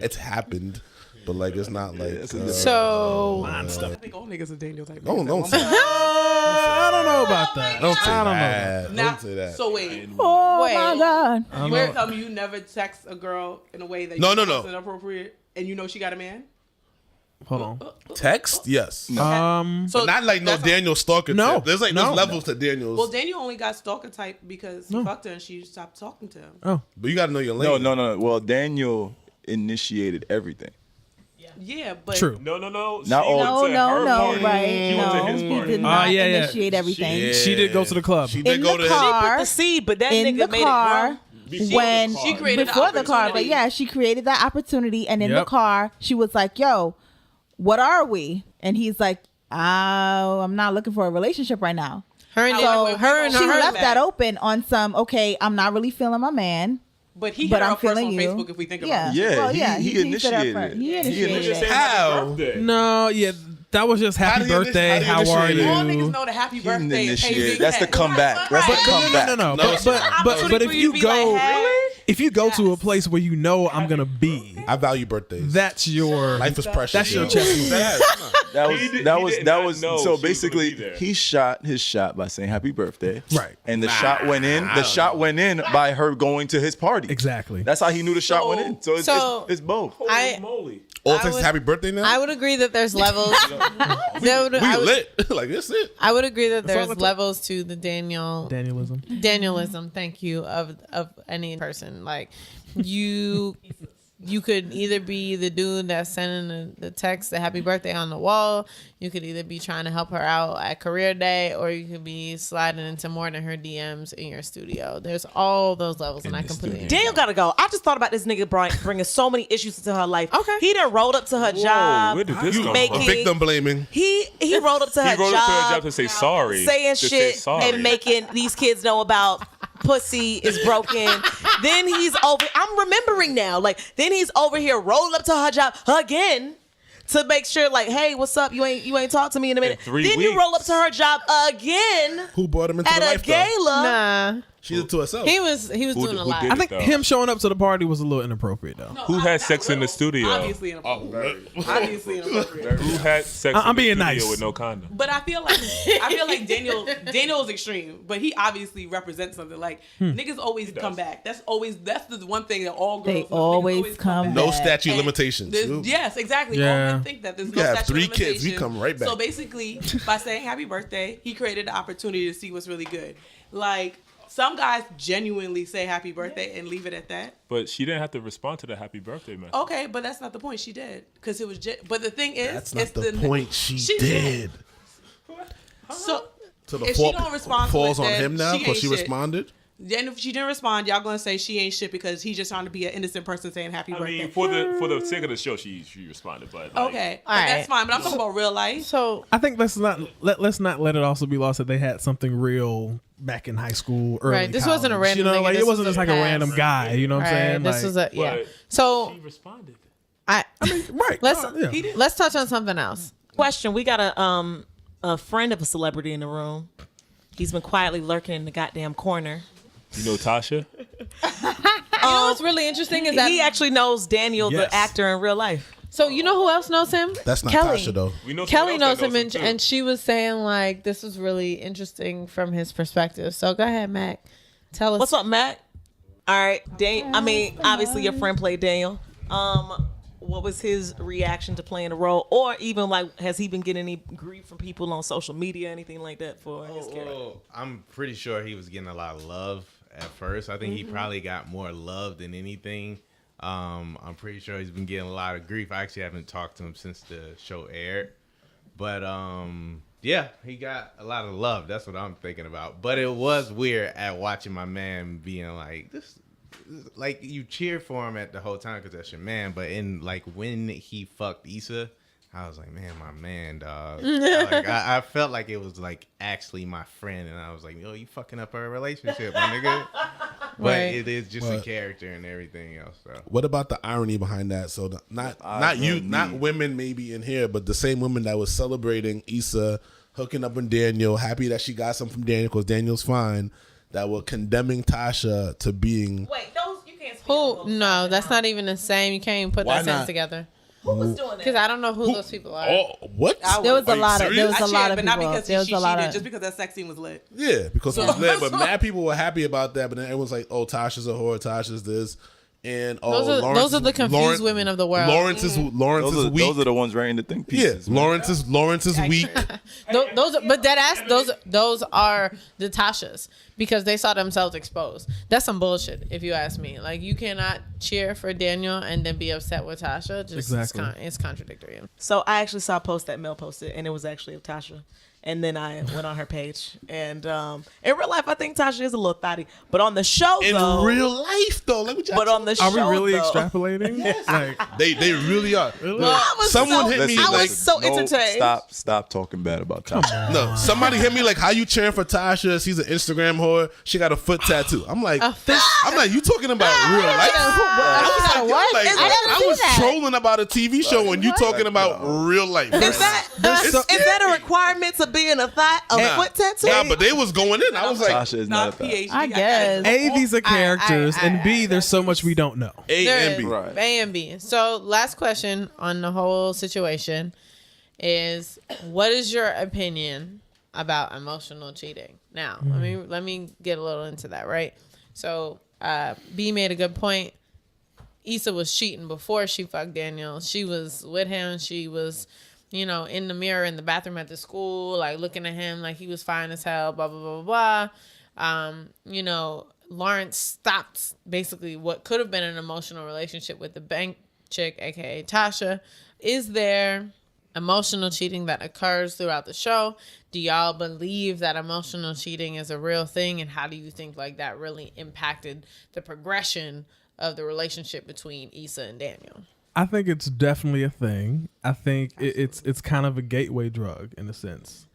It's happened. But like it's not like so I think all niggas are Daniel type. don't say I don't know about that. Don't say I don't that. Now, Don't say that. so wait, Oh Wait. my God. you gonna tell me you never text a girl in a way that No. it's inappropriate, and you know she got a man? Hold on. Text? Yes. So But not like no that's Daniel Stalker. No. type. There's levels to Daniel's. Well, Daniel only got stalker type because he fucked her and she stopped talking to him. Oh, but you got to know your lane. No. Well, Daniel initiated everything. Yeah, but true. No. Not all. No, right. He went to his He party. did not yeah. initiate everything. Yeah. She did go to the club. She did In go the to car. The seed, but that In nigga the made car. it When She created the before the car, but opportunity. yeah, she created that opportunity, and in the Yep. car, she was like, "Yo, what are we?" And he's like, "Oh, I'm not looking for a relationship right now." her and So her and she her left that open on some. Okay, I'm not really feeling my man, but he but hit her I'm up first feeling on you. Facebook. If we think Yeah, about it, Yeah, well, he yeah, initiated picked it up it. first. He He initiated initiated it. How? No, yeah, that was just happy How do you birthday. initi- How how do you are initiate you? it? all niggas know the happy birthday is initiated. That's the comeback. That's the comeback. No. No, But if you go, Really? if you go to a place where you know I'm gonna be, I value birthdays. that's your Life is precious. That's your yo. chess. That was He did that not was know she so was gonna basically be there. he shot his shot by saying happy birthday. Right. And the shot went in. The shot went in by her going to his party. Exactly. That's how he knew the shot went in. So So- it's both. I Moly. All I Texas would- happy birthday now? I would agree that there's levels. we I would, lit. Like that's it. I would agree that all there's it levels to the Danielism. Danielism. Thank you of any person. Like you, you could either be the dude that's sending the text, the happy birthday on the wall. You could either be trying to help her out at career day, or you could be sliding into more than her DMs in your studio. There's all those levels, and I completely understand. Daniel gotta go. I just thought about this nigga bringing so many issues into her life. Okay. He done rolled up to her job. Where did this come making- from? Victim blaming. He rolled up to her He wrote up to her job job to say sorry. saying To say shit sorry. and making these kids know about pussy is broken. Then he's over. I'm remembering now. Like, then he's over here rolling up to her job again to make sure, like, hey, what's up? You ain't talked to me in a minute. In 3 Then you weeks. roll up to her job again Who brought him into at the a life, though? gala. Nah, She did it to herself. he was doing a who lot. did I it, think though? him showing up to the party was a little inappropriate though. Who had sex in the studio? Obviously inappropriate. Obviously inappropriate. Who had sex I'm in the being studio nice. with no condom? But I feel like Daniel is extreme, but he obviously represents something. Like niggas always come back. That's the one thing that all girls They love. Niggas always come back. No statute And limitations. Ooh. yes, exactly. Yeah. All men think that there's You no have statute 3 limitation. kids, we come right back. So basically, by saying happy birthday, he created the opportunity to see what's really good. Like, some guys genuinely say happy birthday and leave it at that. But she didn't have to respond to the happy birthday message. Okay, but that's not the point. She did, because it was. But the thing is, That's not it's the point. She did. So So the if she don't respond, falls to it, on then him now she because ain't she shit. responded. Then if she didn't respond, y'all gonna say she ain't shit because he's just trying to be an innocent person saying happy I birthday. mean, for the sake of the show, she responded. But like, Okay, All but right. that's fine. But I'm talking about real life. So I think let's not let it also be lost that they had something real back in high school. Early Right, this wasn't a college. random You know, nigga, like this it wasn't was just a like a past. random guy. You know what I'm right, saying? this Like, was a yeah. but So she responded. right. let's Yeah. let's touch on something else. Question: we got a friend of a celebrity in the room. He's been quietly lurking in the goddamn corner. You know Tasha? You know what's really interesting is that He actually knows Daniel, Yes. the actor, in real life. So you know who else knows him? That's not Kelly. Tasha though. We know Kelly someone knows else him, that too. and she was saying like this was really interesting from his perspective. So go ahead, Mac. Tell us What's up, Matt? All right, obviously your friend played Daniel. What was his reaction to playing the role, or even like, has he been getting any grief from people on social media, anything like that for his character? Well, I'm pretty sure he was getting a lot of love at first. I think he probably got more love than anything. I'm pretty sure he's been getting a lot of grief. I actually haven't talked to him since the show aired, but yeah, he got a lot of love. That's what I'm thinking about. But it was weird at watching my man being like this. Like, you cheer for him at the whole time because that's your man, but in like when he fucked Issa, I was like, man, my man, dog. I felt like it was like actually my friend, and I was like, yo, you fucking up our relationship, my nigga. But Right. it is just a But- character and everything else. So What about the irony behind that? So not women maybe in here, but the same women that was celebrating Issa hooking up with Daniel, happy that she got something from Daniel because Daniel's fine, that were condemning Tasha to being. Wait, those you can't speak on who. those. No, that's not even the same. You can't even put Why that sentence not? together Who was doing because that? I don't know who those people are. Oh, what? There was Are a you lot of serious? there was a lot of but not people. because There was she a lot cheated, of just because that sex scene was lit. Yeah, because it was lit, but mad people were happy about that. But then everyone's like, "Oh, Tasha's a whore. Tasha's this." And Those are the confused women of the world. Lawrence is weak. Those are the ones writing the think Yeah, pieces. man. Lawrence is weak. But that ass, those are the Tashas because they saw themselves exposed. That's some bullshit, if you ask me. Like, you cannot cheer for Daniel and then be upset with Tasha. Just Exactly. it's contradictory. So I actually saw a post that Mel posted, and it was actually of Tasha. And then I went on her page, and in real life, I think Tasha is a little thotty, but on the show, In though, real life, though, like what y'all but on the Are show, we really though, extrapolating? Like, they really are. I was Someone so- hit me I like was so entertained. Stop talking bad about Tasha. no. Somebody hit me like, "How you cheering for Tasha? She's an Instagram whore. She got a foot tattoo." I'm like, you talking about real life? I was like, I was trolling about a TV show, and you talking about real life. Is that a requirement to be in a foot tattoo? Nah, but they was going in. I was like, Tasha is not a thot. PhD. I guess. A, these are characters, and B, there's so much we don't know. A There and B. is. Right. A and B. So last question on the whole situation is, what is your opinion about emotional cheating? Now, let me get a little into that, right? So B made a good point. Issa was cheating before she fucked Daniel. She was with him. She was, in the mirror in the bathroom at the school, like looking at him like he was fine as hell, blah, blah, blah, blah. Lawrence stopped basically what could have been an emotional relationship with the bank chick, aka Tasha. Is there emotional cheating that occurs throughout the show? Do y'all believe that emotional cheating is a real thing, and how do you think like that really impacted the progression of the relationship between Issa and Daniel? I think it's definitely a thing. I think it's kind of a gateway drug in a sense,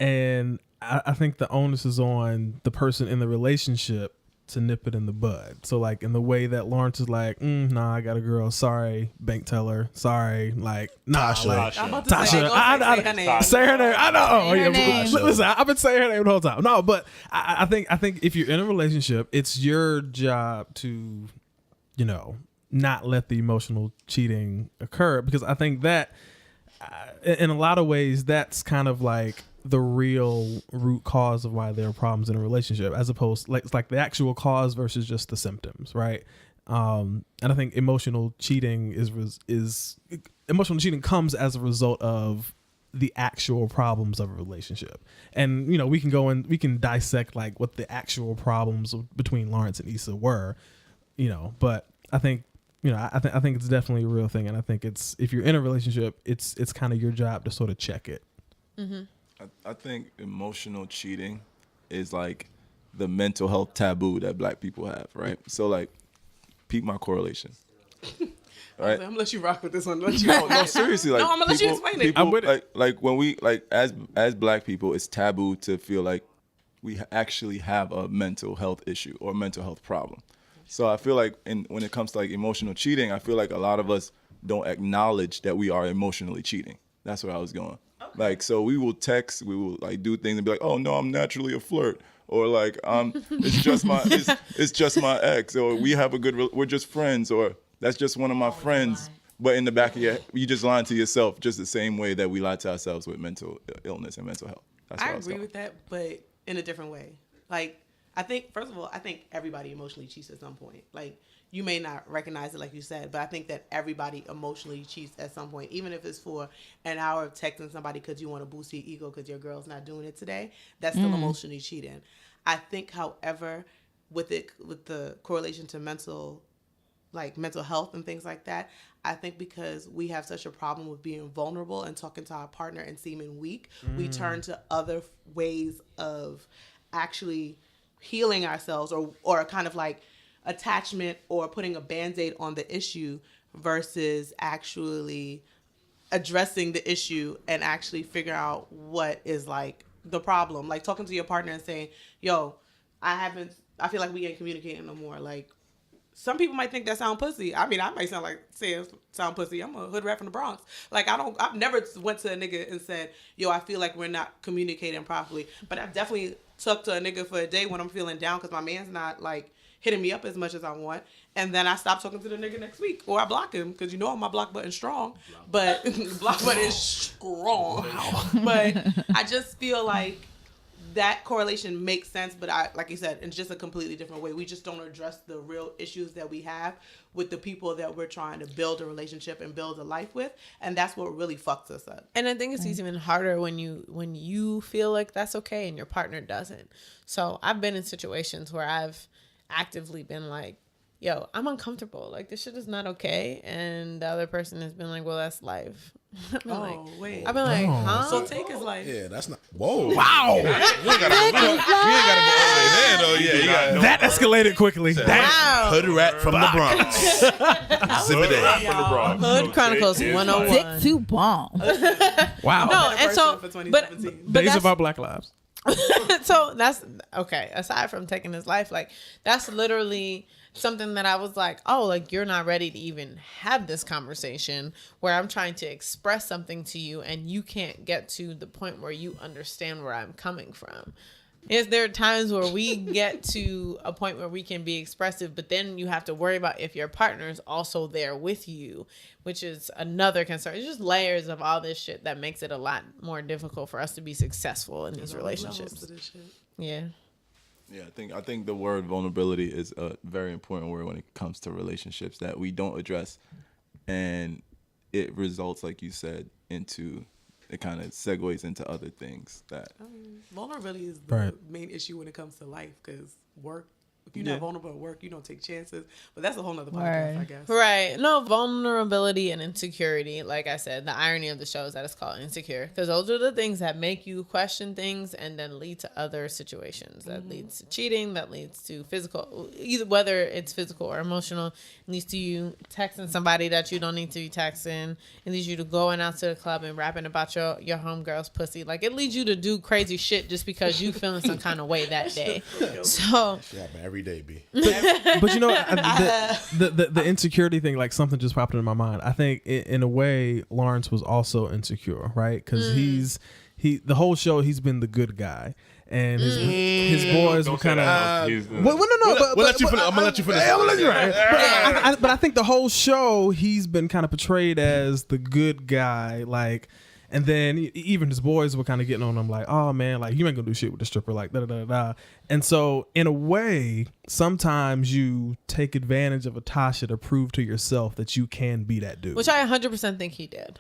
and I think the onus is on the person in the relationship to nip it in the bud. So like in the way that Lawrence is like, nah, I got a girl. Sorry, bank teller. Sorry, like nah, Tasha. like, I'm about to say, Tasha. say her name. Say her name. I know. Say her name. Listen, I've been saying her name the whole time. No, but I think if you're in a relationship, it's your job to, not let the emotional cheating occur, because I think that in a lot of ways that's kind of like the real root cause of why there are problems in a relationship, as opposed it's like the actual cause versus just the symptoms, right? And I think emotional cheating emotional cheating comes as a result of the actual problems of a relationship. And we can dissect like what the actual problems between Lawrence and Issa were, but I think I think it's definitely a real thing, and I think it's, if you're in a relationship, it's kind of your job to sort of check it. Mm-hmm. I think emotional cheating is like the mental health taboo that black people have, right? So like, peep my correlation. Right? I'm gonna let you rock with this one. Let you go. No, seriously, like, no, I'm gonna let you explain it. I'm with it. Like when we as black people, it's taboo to feel like we actually have a mental health issue or a mental health problem. So I feel like when it comes to like emotional cheating, I feel like a lot of us don't acknowledge that we are emotionally cheating. That's where I was going. Okay. Like, so we will text, we will like do things and be like, oh no, I'm naturally a flirt, or like it's just my ex, or we have we're just friends, or that's just one of my friends. But in the back of you just lying to yourself, just the same way that we lie to ourselves with mental illness and mental health. That's I agree with that, but in a different way. Like, I think, first of all, I think everybody emotionally cheats at some point. Like, you may not recognize it like you said, but I think that everybody emotionally cheats at some point, even if it's for an hour of texting somebody because you want to boost your ego because your girl's not doing it today. That's still emotionally cheating. I think, however, with the correlation to mental health and things like that, I think because we have such a problem with being vulnerable and talking to our partner and seeming weak, we turn to other ways of actually healing ourselves, or kind of like attachment, or putting a Band-Aid on the issue versus actually addressing the issue and actually figure out what is like the problem. Like talking to your partner and saying, yo, I feel like we ain't communicating no more. Like, some people might think that sound pussy. I mean, I might sound pussy. I'm a hood rat from the Bronx. Like, I've never went to a nigga and said, yo, I feel like we're not communicating properly. But I've definitely talked to a nigga for a day when I'm feeling down because my man's not like hitting me up as much as I want. And then I stop talking to the nigga next week, or I block him because my block button's strong. But block button is strong. Wow. But I just feel like that correlation makes sense, but like you said, in just a completely different way. We just don't address the real issues that we have with the people that we're trying to build a relationship and build a life with, and that's what really fucks us up. And I think it's even harder when you feel like that's okay and your partner doesn't. So I've been in situations where I've actively been like, yo, I'm uncomfortable. Like, this shit is not okay. And the other person has been like, well, that's life. I've been like, huh? So take his life. Yeah, that's not. Whoa. Wow. We ain't gotta go all the way there, though. Yeah, That escalated quickly. Wow. Hood rat from the Bronx. Zip it in. Hood Chronicles 101. Dick too bomb. Wow. No, and so, but Days that's, of our Black Lives. so that's okay. Aside from taking his life, like, that's literally something that I was like, oh, like, you're not ready to even have this conversation where I'm trying to express something to you and you can't get to the point where you understand where I'm coming from. Is there times where we get to a point where we can be expressive, but then you have to worry about if your partner is also there with you, which is another concern. It's just layers of all this shit that makes it a lot more difficult for us to be successful in these relationships. Yeah. Yeah, I think the word vulnerability is a very important word when it comes to relationships that we don't address, and it results, like you said, into it kind of segues into other things that vulnerability is the main issue when it comes to life, because work If you're not vulnerable at work, you don't take chances. But that's a whole nother podcast, I guess. Right. No, vulnerability and insecurity. Like I said, the irony of the show is that it's called Insecure. Because those are the things that make you question things and then lead to other situations. That leads to cheating, that leads to physical, either whether it's physical or emotional. It leads to you texting somebody that you don't need to be texting. It leads you to going out to the club and rapping about your homegirl's pussy. Like, it leads you to do crazy shit just because you feeling some kind of way that day. So Yeah, man, every day, B. But you know, the insecurity thing, like something just popped into my mind. I think in a way, Lawrence was also insecure, right? Because the whole show he's been the good guy, and his boys were kind of. Well, no. We'll let you finish. I'm gonna let you finish. I'm gonna let you right. But I think the whole show he's been kind of portrayed as the good guy, like. And then even his boys were kind of getting on him like, oh, man, like, you ain't going to do shit with the stripper, like, da-da-da-da. And so, in a way, sometimes you take advantage of a Tasha to prove to yourself that you can be that dude. Which I 100% think he did.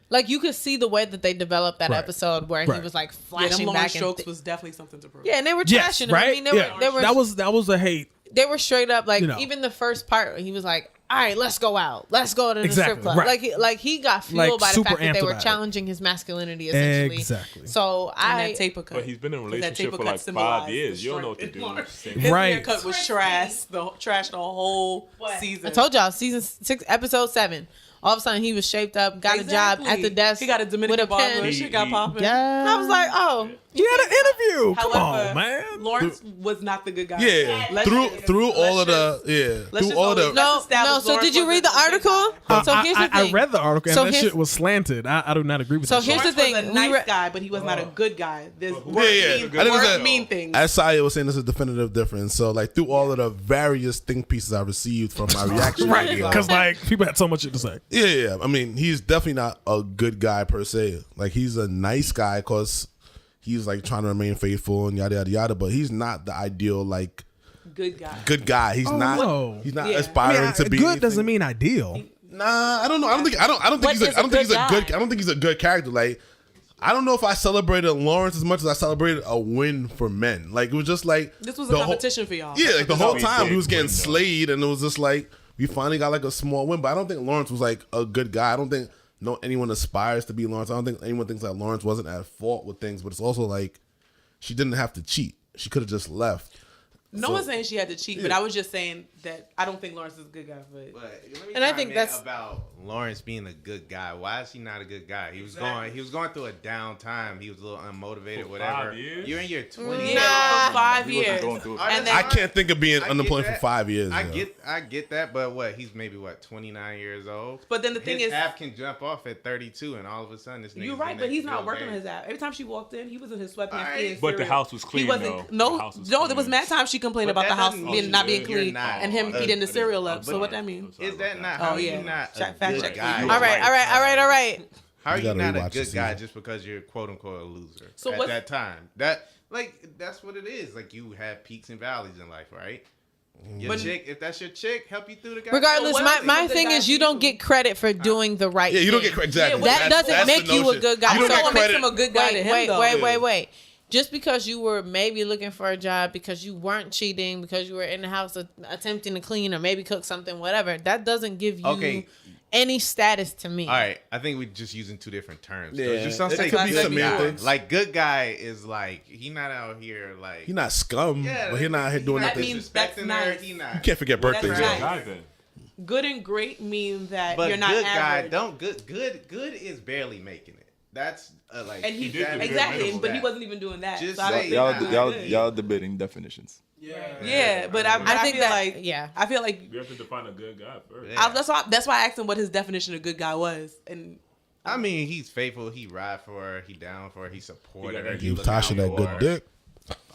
Like, you could see the way that they developed that episode where he was, like, flashing back. Strokes was definitely something to prove. Yeah, and they were trashing him. Right? I mean, they were that was a hate. They were straight up, like, even the first part, he was like, all right, let's go out. Let's go to the strip club. Right. Like he got fueled by the fact that they were about challenging his masculinity, essentially. Exactly. So that taper cut. But he's been in a relationship for like 5 years. You don't know what to do. His Right. haircut was trash. Trash the whole season. I told y'all, season 6, episode 7. All of a sudden, he was shaped up, got a job at the desk. He got a Dominican with a pen. barber. Shit got popping. Yeah. I was like, oh. You had an interview. Come However, on, man. Lawrence was not the good guy. Yeah, through all of the No. So did you read the article? So here's the thing. I read the article, So and that here's- shit was slanted. I do not agree with So that. here's the thing. Was a nice guy, but he was not a good guy. There's I think it was mean things. As Saya was saying, there's a definitive difference. So, like, through all of the various think pieces I received from my reaction, Right, because like people had so much shit to say. yeah. I mean, he's definitely not a good guy per se. Like, he's a nice guy because he's like trying to remain faithful and yada yada yada. But he's not the ideal like good guy. Good guy. He's not. No. He's not Yeah. aspiring to be. Good anything. doesn't mean ideal. Nah, I don't know. I don't think he's a good character. Like, I don't know if I celebrated Lawrence as much as I celebrated a win for men. Like, it was just like This was a competition for y'all. Yeah, like the whole That's time a he was getting big win, though. slayed, and it was just like we finally got like a small win. But I don't think Lawrence was like a good guy. I don't think anyone aspires to be Lawrence. I don't think anyone thinks that Lawrence wasn't at fault with things. But it's also like she didn't have to cheat. She could have just left. No one's saying she had to cheat, but I was just saying that I don't think Lawrence is a good guy. But And I think that's about Lawrence being a good guy. Why is he not a good guy? He was going through a down time. He was a little unmotivated, whatever. 5 years? You're in your 20s. yeah, for 5 He wasn't years. going through it. And I then can't think of being I get unemployed for that. 5 years. I yo. get that, but what? He's maybe 29 years old. But then the thing his is- app can jump off at 32, and all of a sudden this. you're nigga's right, getting but he's that not Bill working on Gates. his app. Every time she walked in, he was in his sweatpants. Alright. eating But the cereal. house was clean, He wasn't. though. The No, house was there was clean. mad times she complained But about the that house doesn't being mean not being you're clean not and him a- eating the cereal up. So but- what that mean? Is that not? Oh, How are yeah. you not Fact a good check. guy? All all right. How are You you gotta not a rewatch good the guy season. just because you're quote unquote a loser So at what's- that time? That's what it is. Like you have peaks and valleys in life, right? Your But- chick, if that's your chick, help you through the. regardless. what My else my is a thing good is guy you to don't you? get credit for doing the right. Yeah, you don't thing. get exactly. Yeah, That doesn't That's make the you a notion. good guy. You don't So get what makes credit. him a good guy to him, though? Wait. Just because you were maybe looking for a job, because you weren't cheating, because you were in the house attempting to clean or maybe cook something, whatever, that doesn't give you Okay. any status to me. All right, I think we're just using two different terms. So Yeah, just don't it say could be good semantics. guy. Like good guy is like he not out here like He's not scum, but he's not here doing That anything. means that's disrespecting nice. her. He not. You can't forget birthdays. That's yo. nice. Guy then. Good and great mean that But you're not good average. guy don't good is barely making it. That's like And he did the exactly, minimum. but he wasn't even doing that. Just So I don't say think y'all- that's Y'all good. y'all debating definitions. Yeah, but I think feel that- like yeah. I feel like You have to define a good guy first. Yeah. that's why I asked him what his definition of good guy was, and I mean, he's faithful. He ride for her. He down for her. He support her. He Give look out Tasha that for good her. dick.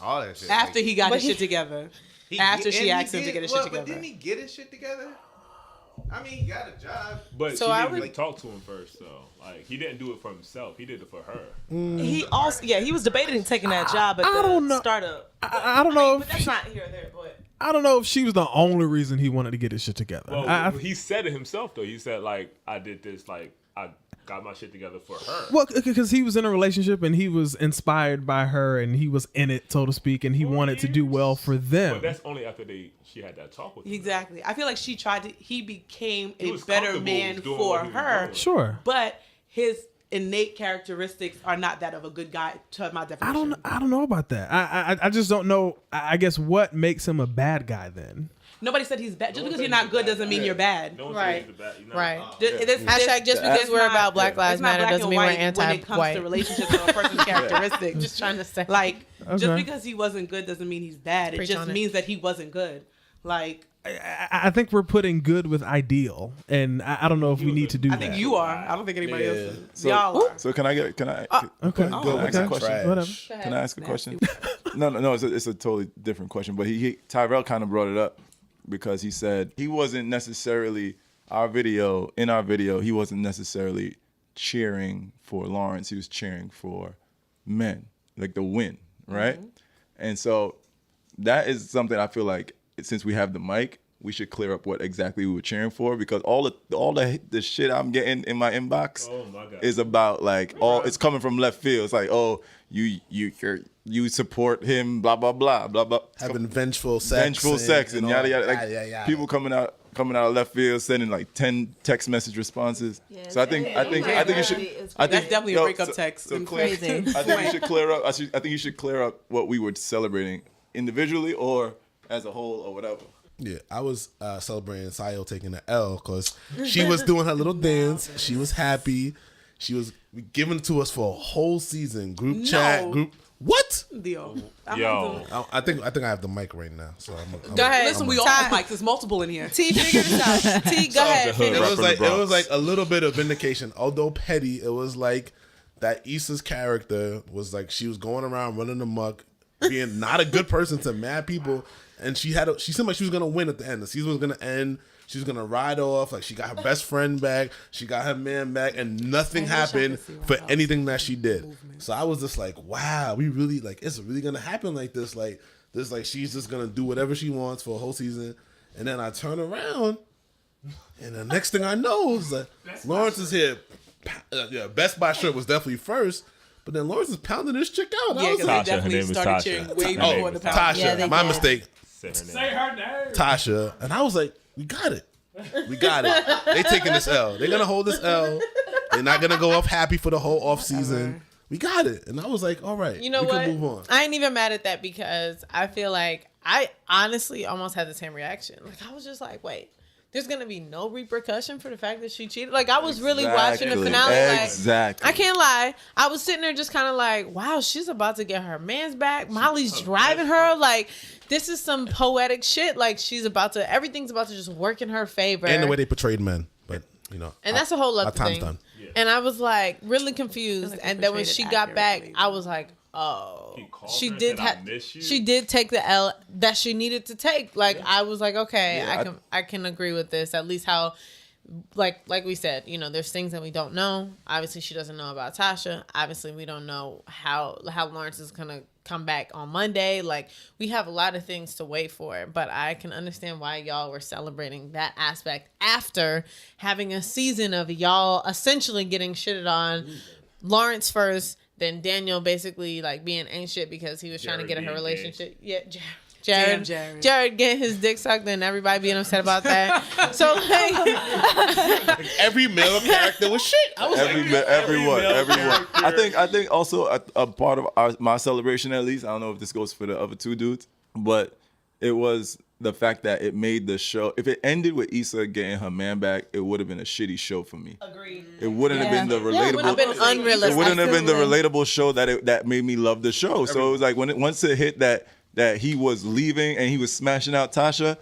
All that shit. after Like, he got But his he- shit together, he- after she and asked him to did- get his well, shit But together. didn't he get his shit together? I mean, he got a job. But So she I didn't would- really talk to him first, though. Like, he didn't do it for himself. He did it for her. He also, he was debating taking that job at I the don't know. startup. I don't know. But that's not here or there. But I don't know if she was the only reason he wanted to get his shit together. Well, I- he said it himself, though. He said, like, I did this, like, I got my shit together for her. Well, because he was in a relationship and he was inspired by her and he was in it, so to speak, and he wanted to do well for them. But that's only after she had that talk with him. Exactly. I feel like he became He a was better comfortable man doing for what he was her. doing. Sure. But his innate characteristics are not that of a good guy to my definition. I don't know about that. I just don't know. I guess what makes him a bad guy then? Nobody said he's bad. Just because you're not good doesn't mean you're bad. No one Right. said he's the bad. You're not- Right. Hashtag Just because we're about Black Lives it's not Matter black doesn't and mean we're white when it comes anti-white. to relationships or a person's characteristics. Just trying to say. Like, just Okay. because he wasn't good doesn't mean he's bad. It Preach just on it. means that he wasn't good. Like, I think we're putting good with ideal, and I don't know if we need to do I that. think you are. I don't think anybody else is. So, Y'all are. so can I Okay. can I okay. ask a question? Whatever. Can I ask a question? No. It's a totally different question. But Tyrell kind of brought it up because he said he wasn't necessarily in our video. He wasn't necessarily cheering for Lawrence. He was cheering for men, like the win, right? And so that is something I feel like since we have the mic, we should clear up what exactly we were cheering for, because all the shit I'm getting in my inbox Oh my God. is about like it's coming from left field. It's like, oh, you support him, blah blah blah blah blah. Having vengeful sex, and all yada yada. that. Like Yada. people coming out of left field sending like 10 text message responses. So I think you should. That's definitely a breakup text. So Crazy. I think you should clear up. I think you should clear up what we were celebrating individually or as a whole or whatever. Yeah, I was celebrating Sayo taking the L because she was doing her little dance. She was happy. She was giving it to us for a whole season. Group chat, group. What? Yo. Yo. I think I have the mic right now. So I'm Go ahead. Listen, we all have mics. There's multiple in here. T, figure this out. T, go ahead. hood. It was Repping like the Bronx. a little bit of vindication, although petty. It was like that Issa's character was like she was going around running amok, being not a good person to mad people, and she seemed like she was gonna win at the end. The season was gonna end. She was gonna ride off. Like she got her best friend back. She got her man back, and nothing happened for anything that she did. So I was just like, wow, we really like it's really gonna happen like this. Like she's just gonna do whatever she wants for a whole season, and then I turn around. And the next thing I know is that Lawrence is here. Best Buy shirt was definitely first, but then Lawrence is pounding this chick out. Yeah, I was because like, they definitely Her name is started Tasha. cheering way Her name before is the pound. Tasha, Yeah, they my did. mistake. Say her name. Tasha, and I was like, we got it. They taking this L. They're gonna hold this L. They're not gonna go off happy for the whole off season. We got it. And I was like, all right, You know we what? can move on. I ain't even mad at that because I feel like I honestly almost had the same reaction. Like I was just like, wait, there's gonna be no repercussion for the fact that she cheated. Like I was really watching the finale. Exactly. Like I can't lie, I was sitting there just kind of like, wow, she's about to get her man's back. Molly's driving her. Like this is some poetic shit. Like everything's about to just work in her favor. And the way they portrayed men, but you know, And that's a whole other our time's thing. done. And I was like really confused. Like And then when portrayed she it got back, accurately. I was like, oh, He called she her and did said, "I miss you." she did take the L that she needed to take. Like I was like, okay, Yeah, I can agree with this. At least how, like we said, you know, there's things that we don't know. Obviously, she doesn't know about Tasha. Obviously, we don't know how Lawrence is gonna come back on Monday. Like we have a lot of things to wait for, but I can understand why y'all were celebrating that aspect after having a season of y'all essentially getting shitted on. Lawrence first, then Daniel basically like being ain't shit because he was trying to Jared get in her being relationship. Yeah, Damn, Jared. Jared. Getting his dick sucked and everybody being upset about that. So like Every male character was shit. I was Everyone. I think also a part of my celebration, at least, I don't know if this goes for the other two dudes, but it was the fact that it made the show. If it ended with Issa getting her man back, it would have been a shitty show for me. Agreed. It wouldn't have been the it would have relatable. been unrealistic. It wouldn't have been the Absolutely. relatable show that made me love the show. So it was like once it hit that he was leaving and he was smashing out Tasha,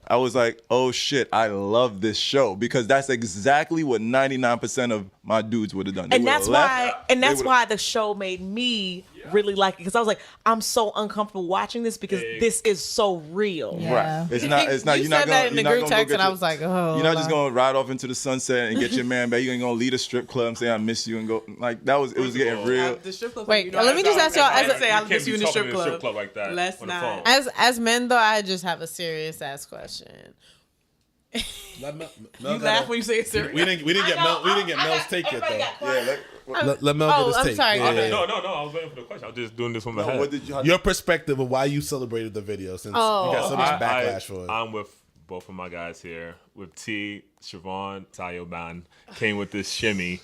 I was like, oh shit, I love this show, because that's exactly what 99% of my dudes would have done. They And would've that's left. why They would've- why the show made me really like it, because I was like, I'm so uncomfortable watching this because this is so real. Yeah. Right. It's not. You You're not said gonna. that in the you're not group gonna go text, get and I your- was like, oh. You're not just gonna ride off into the sunset and get your man back. You ain't gonna lead a strip club and say I miss you and go like that was. It was getting real. The strip club. Wait, you know, let me just ask y'all, I as a- say I You can't miss be you in the talking strip club. like that Let's on the not. phone. As men though, I just have a serious ass question. You laugh when you say it's serious. We didn't get Mel's take yet though. Yeah, Let Mel get his I'm take. sorry. Yeah. No. I was waiting for the question. I was just doing this from my head. what did you? Your perspective of why you celebrated the video since you got so much backlash for it. I'm with both of my guys here. With T, Siobhan Tayoban came with this shimmy,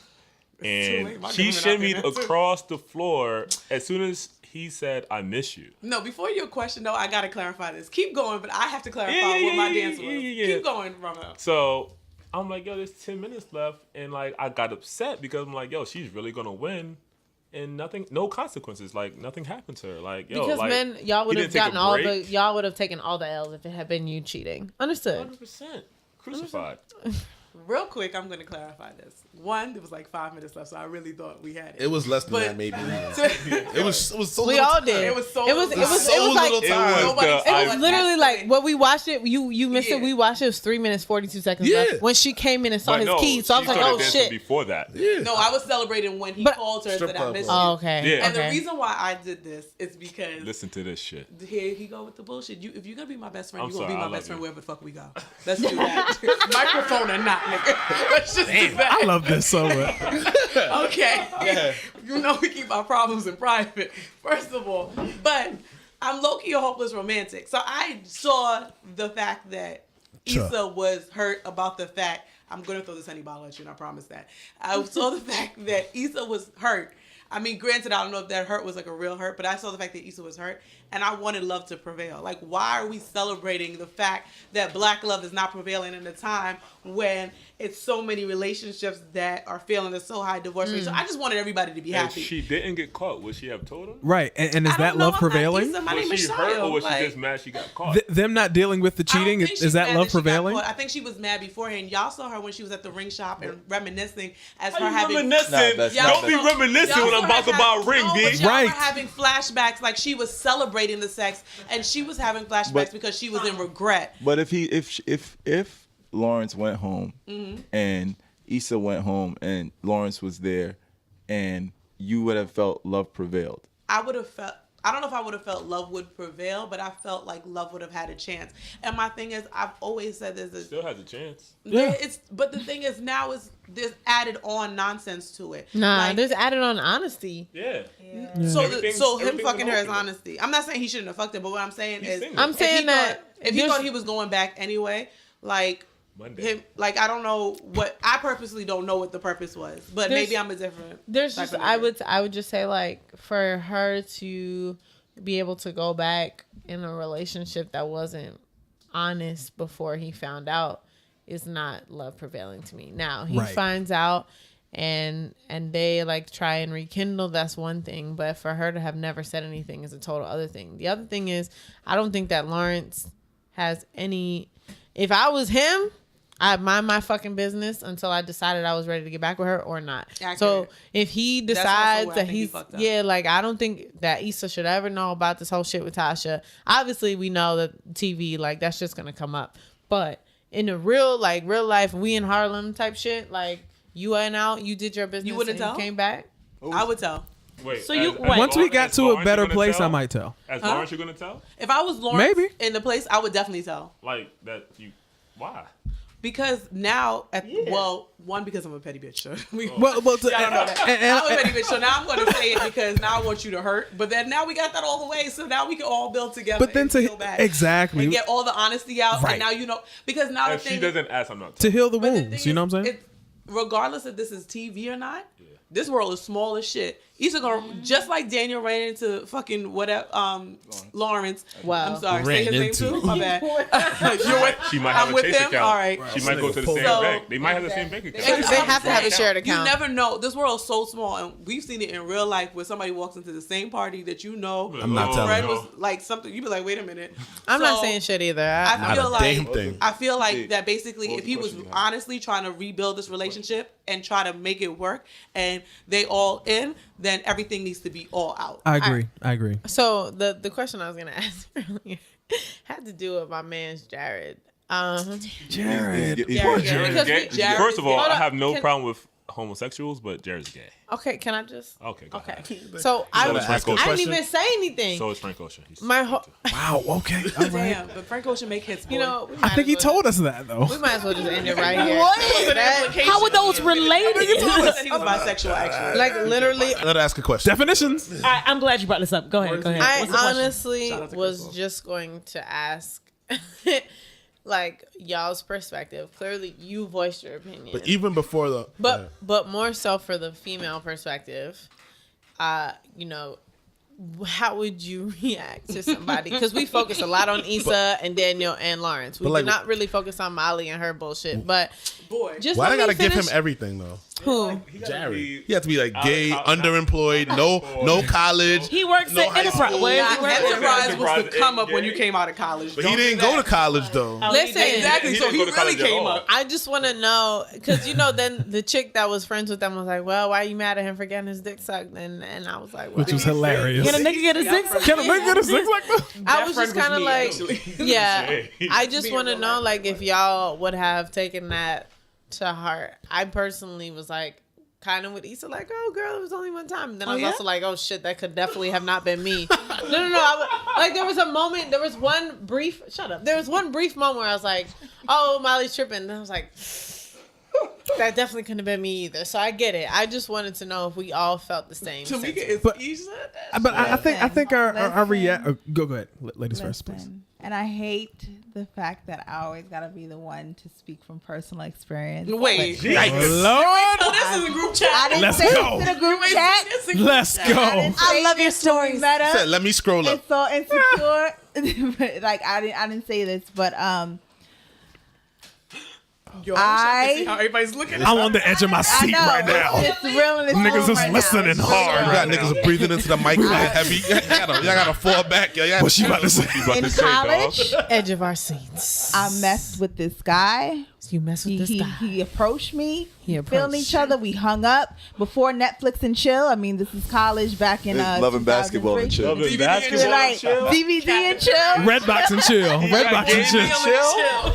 and she shimmied across the floor as soon as he said, "I miss you." No, before your question though, I gotta clarify this. Keep going, but I have to clarify what my dance was. Keep going, Romeo. So I'm like, yo, there's 10 minutes left, and like I got upset because I'm like, yo, she's really gonna win, and no consequences, like nothing happened to her, like yo, Because like, men, y'all would he have didn't take gotten a break. y'all would have taken all the L's if it had been you cheating. Understood. 100% crucified. Real quick, I'm gonna clarify this. One, there was like 5 minutes left, so I really thought we had it. It was less than But- that, maybe. It was so. We little all time. did. It was so It was little time. like little time. it was literally like when we watched it. You missed it. Yeah. We watched it. It was 3 minutes 42 seconds Yeah. left when she came in and saw But his no, keys. So I was she like, started oh dancing shit. Before that, Yeah. No, I was celebrating when he But- called her and Strip said I club miss was- you. Oh, okay. Yeah. And the Okay. reason why I did this is because listen to this shit. here he go with the bullshit. If you're gonna be my best friend, I'm you're gonna sorry, be I my best love friend you. wherever the fuck we go. Let's do that. Microphone or not, nigga. Let's just do that. I love this so much. Okay. You know we keep our problems in private, first of all. But I'm low-key a hopeless romantic. So I saw the fact that Issa was hurt about the fact, I'm going to throw this honey bottle at you, and I promise that. I saw the fact that Issa was hurt. I mean, granted, I don't know if that hurt was like a real hurt, but I saw the fact that Issa was hurt, and I wanted love to prevail. Like, why are we celebrating the fact that black love is not prevailing in a time when it's so many relationships that are failing at so high divorce rates? So I just wanted everybody to be If happy. she didn't get caught, would she have told him? Right, and is I that don't know, love I'm not prevailing? Issa. My name Was is she hurt, Shia. or was she Like, just mad she got caught? Them not dealing with the I don't cheating, think is she's that mad love she got prevailing? caught. I think she was mad beforehand. Y'all saw her when she was at the ring shop and reminiscing as her How you having. reminiscing? Nah, that's Y'all not- Don't be saw- reminiscing y'all when saw I'm about her to buy a have- ring, no, D. but y'all Right. were having flashbacks, like she was celebrating the sex, and she was having flashbacks But- because she was in regret. But if Lawrence went home Mm-hmm. and Issa went home and Lawrence was there, and you would have felt love prevailed. I would have felt. I don't know if I would have felt love would prevail, but I felt like love would have had a chance. And my thing is, I've always said there's Still has a chance. but the thing is now is there's added on nonsense to it. Nah, Like, there's added on honesty. Yeah. So, Everything's- so him everything's fucking her is emotional. honesty. I'm not saying he shouldn't have fucked her, but what I'm saying He's is, single. I'm if saying he that thought, if he there's- thought he was going back anyway, like Monday. him, like I don't know what I purposely don't know what the purpose was, but There's- maybe I'm a different. There's type just of I nigga. would just say like for her to be able to go back in a relationship that wasn't honest before he found out is not love prevailing to me. Now he Right. finds out and they like try and rekindle, that's one thing, but for her to have never said anything is a total other thing. The other thing is I don't think that Lawrence has any. If I was him, I'd mind my fucking business until I decided I was ready to get back with her or not. Accurate. So if he That's also decides where I that think he he's fucked up. like I don't think that Issa should ever know about this whole shit with Tasha. Obviously we know that TV like that's just gonna come up, but in the real life, we in Harlem type shit, like you went out, you did your business, You wouldn't and tell? you came back. I would tell. Wait. So you- as wait. Once we Lawrence- got as to a Lawrence, better you gonna place, I tell? might tell. As Huh? Lawrence, you're gonna tell? If I was Lawrence Maybe. in the place, I would definitely tell. Like that? You? Why? Because now, well, one, because I'm a petty bitch. So we, Well, y'all don't know that. I'm a petty bitch, so now I'm going to say it because now I want you to hurt. But then now we got that all the way, so now we can all build together. But then and to heal back exactly and get all the honesty out. Right. And now you know because now If the she thing doesn't ask, I'm not. to heal the but the wounds. thing You know is, what I'm saying? regardless if this is TV or not, this world is small as shit. Issa gonna just like Daniel ran into fucking whatever Lawrence. Wow. I'm sorry, Ran say his into. name too. My bad. You're with, She might have I'm a with Chase him. account. All right. She might go to the same So- bank. They might have the same bank account. They have to have a shared You account. never know. This world is so small, and we've seen it in real life where somebody walks into the same party that you know. I'm not Oh, telling Fred you. was like something. You be like, wait a minute. I'm not So, saying shit either. I Not feel a like damn thing. I feel like Hey, that basically, what was if he the was question you had? honestly trying to rebuild this relationship and try to make it work, and they all in, then everything needs to be all out. I agree. So the question I was gonna ask earlier had to do with my man's Jared. Jared. He's Jared. Jared. Because Jared- Jared First of all, is- I have no problem with homosexuals, but Jared's gay. Okay, can I just? Okay, go ahead. So I is Frank Ocean. didn't even say anything. So is Frank Ocean. Wow. Okay. All right. Damn, but Frank Ocean make hits. Boy. you know, I think he told us that though. We might as well just end it right here. How are those related? He was bisexual, actually. Like literally, Let her ask a question. Definitions. All right, I'm glad you brought this up. Go ahead. I What's the question? honestly Shout out to was Crystal. just going to ask, like y'all's perspective. Clearly, you voiced your opinion, But even before the, but more so for the female perspective. You know, how would you react to somebody? Because we focus a lot on Issa and Daniel and Lawrence. We But, like, did not really focus on Molly and her bullshit. But Boy. just why let they gotta me give him finish- everything though? Who? Jared. He had to be like gay, underemployed, no college. He works No at high Enterprise. school. Where is he working? Enterprise was the come up when you came out of college. But he didn't go to college though. Listen, Exactly, He so didn't he go to really college at came all. up. I just want to know, because you know, then the chick that was friends with them was like, "Well, why are you mad at him for getting his dick sucked?" And I was like, well, Which was hilarious. Can a nigga get a six? Can a nigga get a six like that? I was just friend kind of was me, like, actually. yeah. I just want to know, like, if y'all would have taken that to heart. I personally was like, kind of with Issa, like, oh, girl, it was only one time. And then I was also like, oh, shit, that could definitely have not been me. No. Like, there was a moment, there was one brief moment where I was like, oh, Molly's tripping. And I was like, that definitely couldn't have been me either. So I get it. I just wanted to know if we all felt the same. Tamika is Issa. But I think our react. Go ahead, ladies first, please. Listen, and I hate the fact that I always gotta be the one to speak from personal experience. Wait. Lord, This is a group chat. I didn't Let's say go. this in a group chat. let's go. I love your stories. Meta. Said, let me scroll It's up. so insecure. But, like I didn't say this, but Yo, I see how everybody's looking. I'm on the edge of my I seat know right now. it's real. In this Niggas room is right listening now. hard. You got niggas breathing into the mic heavy. Y'all gotta fall back. Y'all What she about to say? In college, Edge of our seats. I messed with this guy. You mess with this guy. He approached me. He We approached. filmed each other. We hung up before Netflix and chill. I mean, this is college back in Loving basketball and 2003. chill. Loving DVD basketball and Right. chill. DVD and chill. Redbox and chill. Redbox and chill.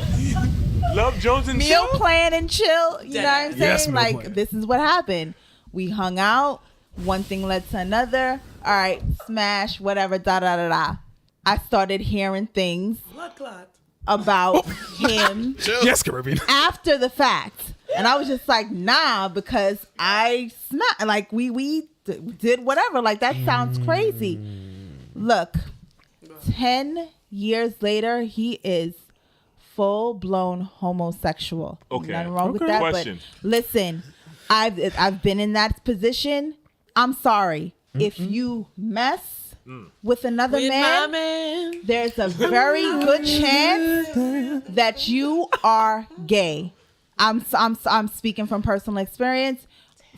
Love Jones and Meal chill. plan and chill. You know what I'm saying? Yes, meal Like, plan. this is what happened. We hung out. One thing led to another. All right, smash, whatever, da da da da. I started hearing things Blood clot. about him Yes, Caribbean. after the fact. And I was just like, nah, because I snap. Like, we did whatever. Like, that sounds crazy. Look, 10 years later, he is full-blown homosexual. Okay. Nothing wrong with Okay. that. Question. But listen, I've been in that position. I'm sorry. If you mess with another With my man, man. there's a very good chance that you are gay. I'm speaking from personal experience.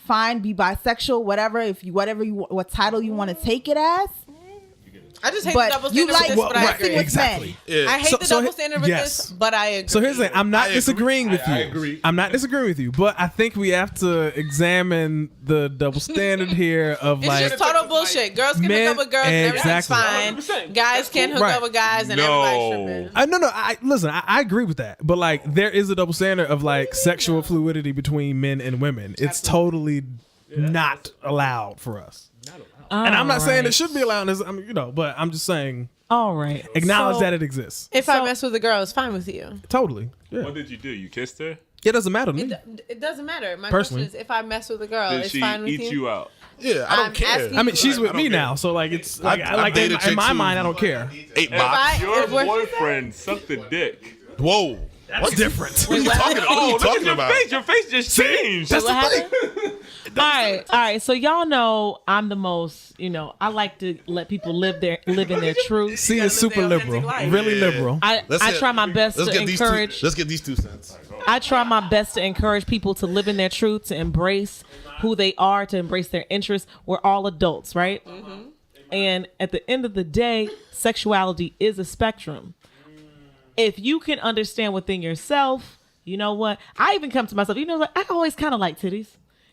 Fine, be bisexual, whatever. What title you want to take it as. I just hate But the double you standard with like this, but I right, agree. with exactly. men. I hate So- the so double he- standard with yes. this, but I agree. So here's the thing. I'm not I disagreeing with you. I agree. I'm not disagreeing with you, but I think we have to examine the double standard here of It's like just total bullshit. Girls can Men- hook up with girls and exactly. everything's fine. 100%. Guys can't hook Right. up with guys and No. everybody's tripping. No. I agree with that, but like there is a double standard of like sexual fluidity between men and women. It's totally not allowed for us. And I'm not saying it should be allowed, but I'm just saying All right. acknowledge So- that it exists. If I mess with a girl, it's fine with you. Totally. Yeah. What did you do? You kissed her? It doesn't matter to me. It doesn't matter. My Personally. question is, if I mess with a girl, Did it's she fine with eat you out? Yeah, I don't I'm care. asking I mean, she's with I don't me care. now, so like it's like I've like dated in chicks my who- mind, I don't care. 8 I- box. Your if we're- boyfriend sucked a dick. Whoa. What's different? What are you talking about? What are Oh, you look at talking your about? face. Your face just changed. What happened? All right. So y'all know I'm the most. I like to let people live in their truth. C is super their authentic liberal, life. really Yeah. liberal. I Let's try my best to encourage. Let's get these 2 cents. I try my best to encourage people to live in their truth, to embrace who they are, to embrace their interests. We're all adults, right? And at the end of the day, sexuality is a spectrum. If you can understand within yourself, you know what? I even come to myself, what? I always kind of like titties.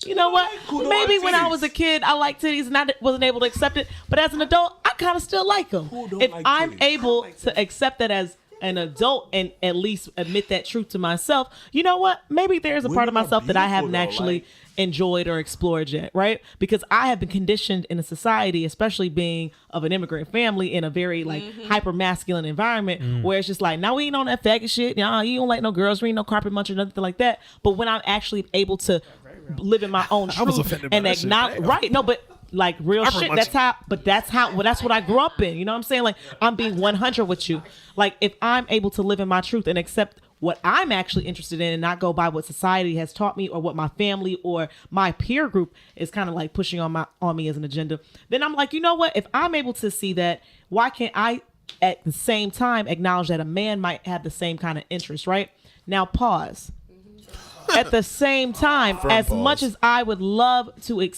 You know what? don't Maybe like when I titties? was a kid, I liked titties and I wasn't able to accept it. But as an adult, I kind of still like them. Who don't If like I'm titties? able to accept that as an adult and at least admit that truth to myself, you know what? Maybe there's a part of myself that I haven't actually enjoyed or explored yet, right? Because I have been conditioned in a society, especially being of an immigrant family in a very like hyper masculine environment where it's just like, now we ain't on that faggot shit. You don't like no girls, we ain't no carpet munch or nothing like that. But when I'm actually able to live in my own truth and acknowledge, right? No, but like real shit. That's what I grew up in. You know what I'm saying? Like I'm being 100 with you. Like if I'm able to live in my truth and accept what I'm actually interested in and not go by what society has taught me or what my family or my peer group is kind of like pushing on me as an agenda, then I'm like, you know what? If I'm able to see that, why can't I at the same time acknowledge that a man might have the same kind of interest, right? Now pause. At the same time, as much as I would love to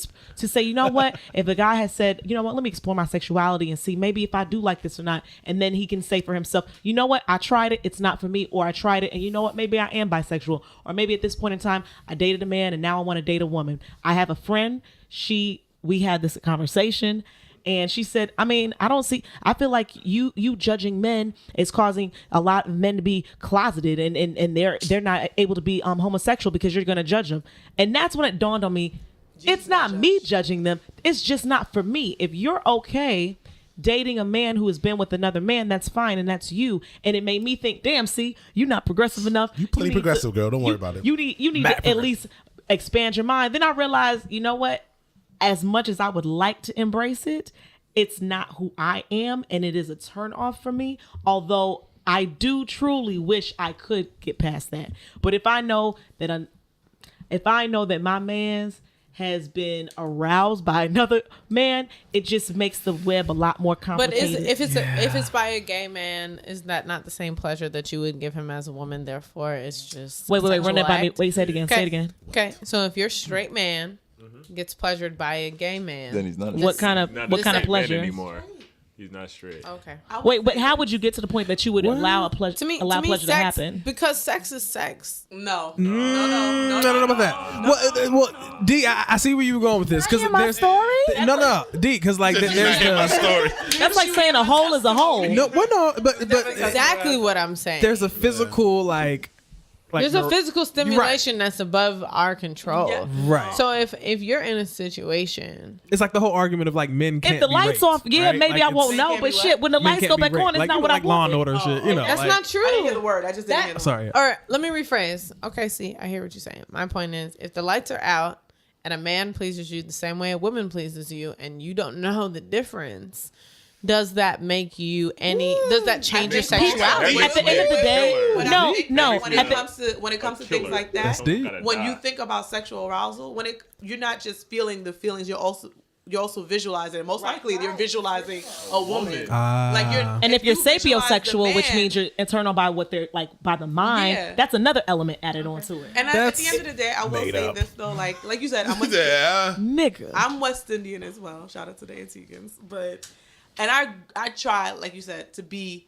say, you know what, if a guy has said, you know what, let me explore my sexuality and see maybe if I do like this or not, and then he can say for himself, you know what, I tried it, it's not for me, or I tried it, and you know what, maybe I am bisexual, or maybe at this point in time, I dated a man and now I want to date a woman. I have a friend, we had this conversation, and she said, I feel like you judging men is causing a lot of men to be closeted and they're not able to be homosexual because you're going to judge them. And that's when it dawned on me, it's not me judging them. It's just not for me. If you're okay dating a man who has been with another man, that's fine, and that's you. And it made me think, damn, see, you're not progressive enough. You plenty progressive, girl. Don't worry about it. You need to at least expand your mind. Then I realized, you know what? As much as I would like to embrace it, it's not who I am, and it is a turn off for me. Although I do truly wish I could get past that. But if I know that my man's has been aroused by another man, it just makes the web a lot more complicated. But if it's by a gay man, is that not the same pleasure that you would give him as a woman? Therefore, it's just wait, run that by me. Wait, say it again. Okay. Say it again. Okay, so if you're a straight man gets pleasured by a gay man, Then he's not. What kind of pleasure anymore? He's not straight. Okay. Wait, but how would you get to the point that you would allow pleasure to happen? Because sex is sex. No about that. Well, D, I see where you were going with this because there's story. No, D, because like there's my story. That's like saying a hole is a hole. but Exactly what I'm saying. there's a physical like there's a physical stimulation that's above our control. Yeah. right. So if you're in a situation, It's like the whole argument of like men can't If the be lights raped, off, yeah, right? maybe Like, I won't know. can't But be shit, when the men lights can't go be back on, raped. it's like, not what like I Law and want. Order shit. You know, that's like, not I didn't hear the true. word. I just didn't hear the Sorry. All right, let me rephrase. Okay, see, I hear what you're saying. My point is, if the lights are out and a man pleases you the same way a woman pleases you, and you don't know the difference, does that make you does that change your sexuality? At the end of the day, no. When it comes to things like that, That's deep. when you think about sexual arousal, you're not just feeling the feelings, you're also visualizing it. Most likely you're visualizing a woman. And if you're visualize the sapiosexual, which man- means you're internal by what they're like by the mind, Yeah. that's another element added onto it. And at the end of the day, I will made say up. this though, like you said, Nigga. I'm West Indian as well. Shout out to the Antiguans. And I try, like you said, to be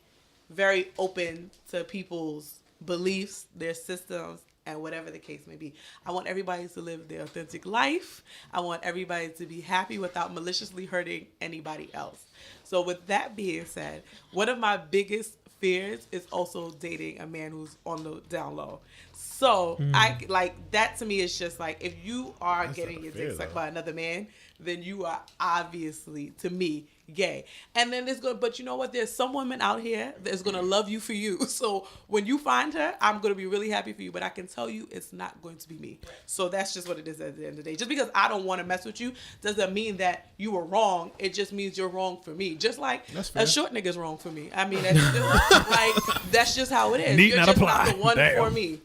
very open to people's beliefs, their systems, and whatever the case may be. I want everybody to live their authentic life. I want everybody to be happy without maliciously hurting anybody else. So with that being said, one of my biggest fears is also dating a man who's on the down low. So I like that to me is just like, if you are getting your dick sucked by another man, then you are obviously, to me, gay. And then but you know what? There's some women out here that's gonna love you for you. So when you find her, I'm gonna be really happy for you. But I can tell you, it's not going to be me. So that's just what it is at the end of the day. Just because I don't want to mess with you doesn't mean that you were wrong. It just means you're wrong for me. Just like a short nigga's wrong for me. I mean, that's just that's just how it is. Need You're not just apply. not the one Damn. for me.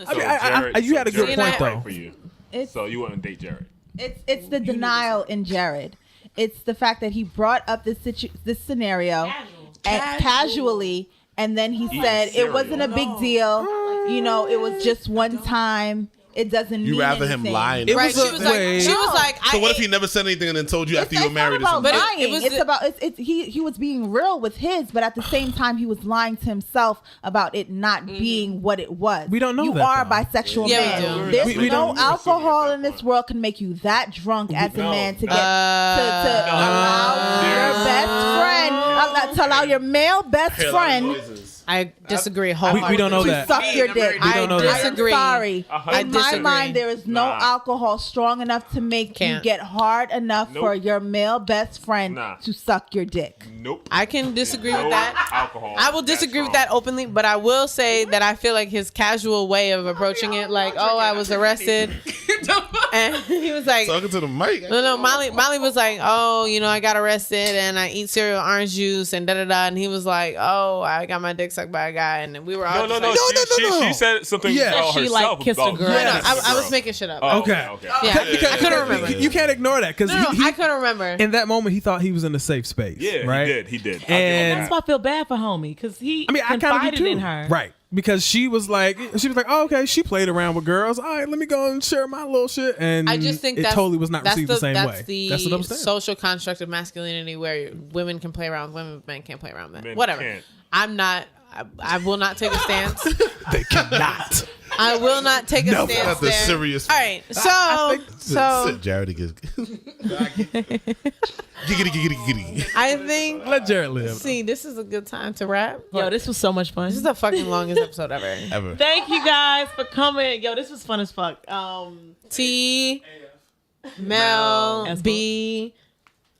So you had a good Jared's point, right though. For you. It's So you wouldn't date Jared? it's the denial in Jared. It's the fact that he brought up this scenario casually, and then he said it wasn't a big deal. You know, it was just one time. It doesn't mean You rather him anything. lying. It Right? was She a- was like, wait. So what if he never said anything and then told you after you were married or It's not something? about But it lying. was It's the- about he was being real with his, but at the same time he was lying to himself about it not being what it was. We don't know you that, are a though. bisexual Yeah, we man. do. There's We no don't- alcohol in this world can make you that drunk as a man to get to allow your best friend to allow your male best friend I disagree wholeheartedly. We don't know To that. suck your dick. We don't know I that. disagree. Sorry. I In my disagree. mind, there is no alcohol strong enough to make you Can't. get hard enough for your male best friend to suck your dick. Nope. I can disagree with that. Alcohol. I will disagree with that openly, but I will say that I feel like his casual way of approaching it, like, oh, I was arrested, and he was like, Talking to the mic. no, Molly was like, oh, you know, I got arrested and I eat cereal, orange juice, and da-da-da, and he was like, oh, I got my dick sucked by a guy, and we were all No. just like, She said something Yeah. about She, herself. like, kissed a about girl. no, kissing I a was girl. making shit up. Oh, Okay. Yeah, I couldn't remember. You can't ignore that because I couldn't remember. in that moment he thought he was in a safe space. Yeah, right. he did. And That's why I feel bad for homie because he I kind of confided do too. in her. Right. Because she was like, oh, okay, she played around with girls. All right, let me go and share my little shit. And I just think it that's, totally was not that's received the same way. That's what I'm saying. social construct of masculinity where women can play around with women, men can't play around with men. Men Whatever. can't. I'm not. I will not take a stance. They cannot. I will not take a No, stance that's the there. serious. All right, so Sit, Jared. Giggity. I think. Let Jared live. See, this is a good time to wrap. Yo, this was so much fun. This is the fucking longest episode ever. Ever. Thank you guys for coming. Yo, this was fun as fuck. T, Mel, B,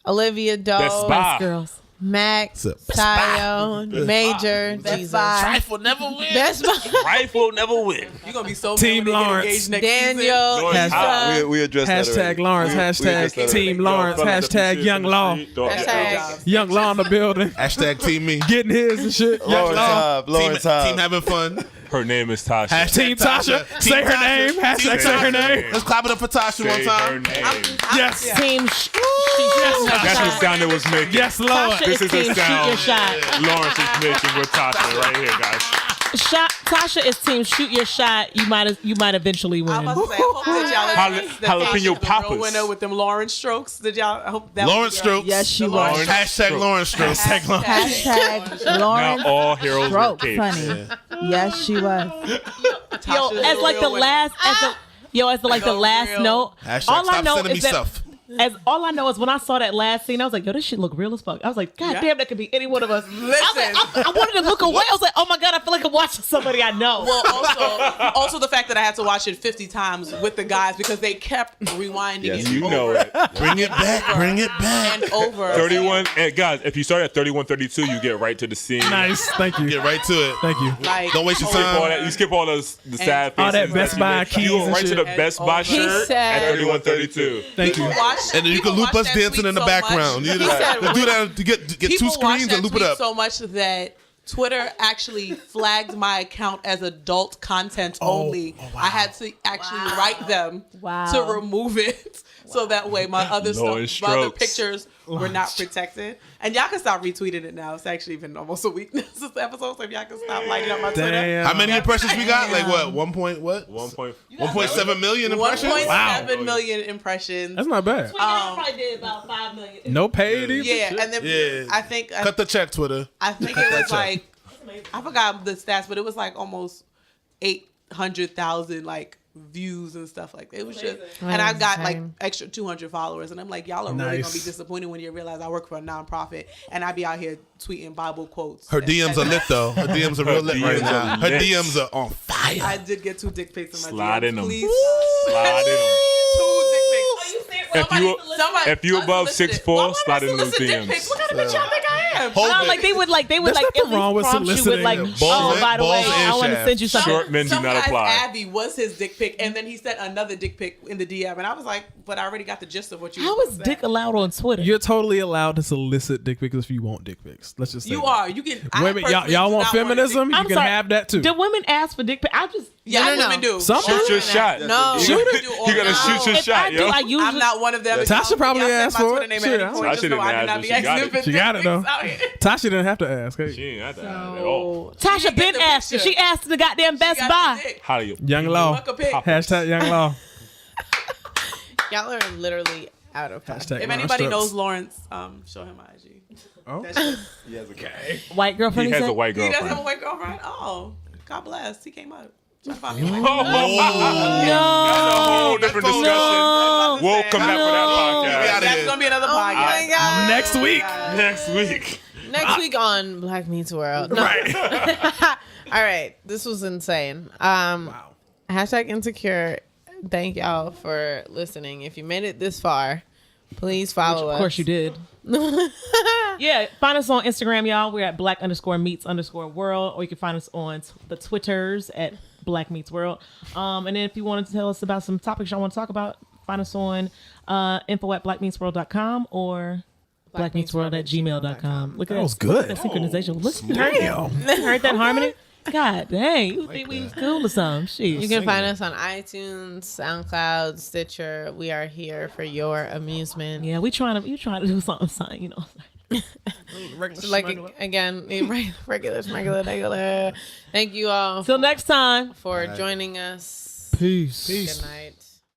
Olivia Doe, Best Buy. girls. Max, Best Tayo, Major, Jesus. Trifle never win. Best Buy, Rifle never win. You're gonna be so Team mad when they get Lawrence. engaged next Daniel, Lawrence, Hashtag- We addressed that Hashtag already. Lawrence. We Hashtag addressed that already. Team Lawrence. Hashtag Young Law. Hashtag- Young Law in the building. Hashtag team me. Getting his and shit. Young Lawrence Law. Hive. Lawrence Team Hive. having fun. Her name is Tasha. Hashtag Team Tasha. Team Say her Tasha. name. Team Hashtag say her Tasha. name. Let's clap it up for Tasha one Say her time. name. Yes. Team That's the sound it was making. Yes, Lord. Tasha This is team the shoot your sound shot. Lawrence is making with Tasha right here, guys. Tasha is team shoot your shot. You might eventually win. I'm about to say, I hope that y'all addressed that Jalapeno Tasha, the poppers. real winner with them Lawrence strokes. Did y'all? I hope that Lawrence was Strokes. Yes, she The was. Lawrence Hashtag Lawrence Strokes. Hashtag Lawrence Now all heroes Strokes, were capes. honey. Yes, she was. Yo, as like the last, as the last real. note. Hashtag All I stop know sending me is that. stuff. All I know is when I saw that last scene, I was like, yo, this shit look real as fuck. I was like, God damn, that could be any one of us. I wanted to look away. I was like, oh my God, I feel like I'm watching somebody I know. Well, also the fact that I had to watch it 50 times with the guys because they kept rewinding Yes, it. You over know it. Bring it back. Bring it back. and over. 31. And guys, if you start at 31:32, you get right to the scene. Nice. Thank you. Get right to it. Thank you. Like, Don't waste your Skip all time. that. You skip all the sad faces. All that Best you Buy make. keys You go and right to the shit. Best Buy He shirt said- at 31:32. Thank you. And then you can loop us dancing in the background. You just do that to get two screens and loop it up. So much that Twitter actually flagged my account as adult content only. I had to actually write them to remove it, so that way my other Lawrence stuff, my other Strokes. pictures were not protected. And y'all can stop retweeting it now. It's actually been almost a week since the episode, so if y'all can stop lighting up my Twitter. Damn. How many impressions we got? Like what? 1.7 million impressions? 1.7 million impressions. That's not bad. probably did about 5 million. No paid either. Yeah, and then Yeah. I think Cut the check, Twitter. I think it was like, I forgot the stats, but it was like almost 800,000 like views and stuff like that. It was just, and I got like extra 200 followers, and I'm like, y'all are really gonna be disappointed when you realize I work for a nonprofit and I be out here tweeting Bible quotes. Her DMs are lit though. Her DMs are real lit right DMs now. are Her lit. DMs are on fire. I did get 2 dick pics in my Slide DMs. in 'em. Please stop. Slide in 'em. 2 dick pics. If you above 6'4", slide in those DMs. What kind of bitch y'all think I am? Hold No, it. like they would There's at nothing least wrong with prompt you with like, soliciting oh, by the way, balls and I want to shaft. send you something. Short men do Some not guy's apply. Abby was his dick pic, and then he sent another dick pic in the DM, and I was like, but I already got the gist of what you. How was is supposed to dick say. allowed on Twitter? You're totally allowed to solicit dick pics if you want dick pics. Let's just say You that. are. You can. I Women, personally y'all do want not a dick feminism? pic. You can have that too. Do women ask for dick pic? I just Yeah, No. women do. Some All Shoot your women shot. ask. No. You You do all gotta that. shoot your if I shot, do, yo. I usually I'm not one of them. Tasha probably Y'all said asked my for Twitter it. name Shit, at any I point, don't- just Tasha know I didn't did not ask, be but she got asking it. for She got dick it, though. pics out here. Tasha didn't have to ask. Hey. She ain't had that at all. Tasha get been the asking. picture. She asked the goddamn Best Got Buy. the dick. How do you? Young Law. Fuck a pic. Hashtag Young Law. Y'all are literally out of pocket. Hashtag If Lawrence anybody Strokes. knows Lawrence, show him my IG. Oh. That's just- White girlfriend. He has said? a white he doesn't have a girlfriend. white girlfriend. Oh, God bless. He came up. Trying to find me a white That's a whole different discussion. No. We'll come back with that We podcast outta That's here. gonna be another Oh my podcast. God. Next week. next week. Next week on Black Meets World. No. Right. All right. This was insane. Wow. Hashtag Insecure. Thank y'all for listening. If you made it this far, please follow us. Of course you did. Yeah, find us on Instagram, y'all. We're at black_meets_world, or you can find us on the Twitters at Black Meets World. And then if you wanted to tell us about some topics y'all want to talk about, find us on info@blackmeetsworld.com or blackmeetsworld@gmail.com. Look at That was good. That synchronization. Look, you Damn. heard that harmony? God dang, you think we was cool or something? Shit. You can find us on iTunes, SoundCloud, Stitcher. We are here for your amusement. Yeah, you trying to do something, you know. Like again, regular. Thank you all Till next time. for joining us. Peace. Good night.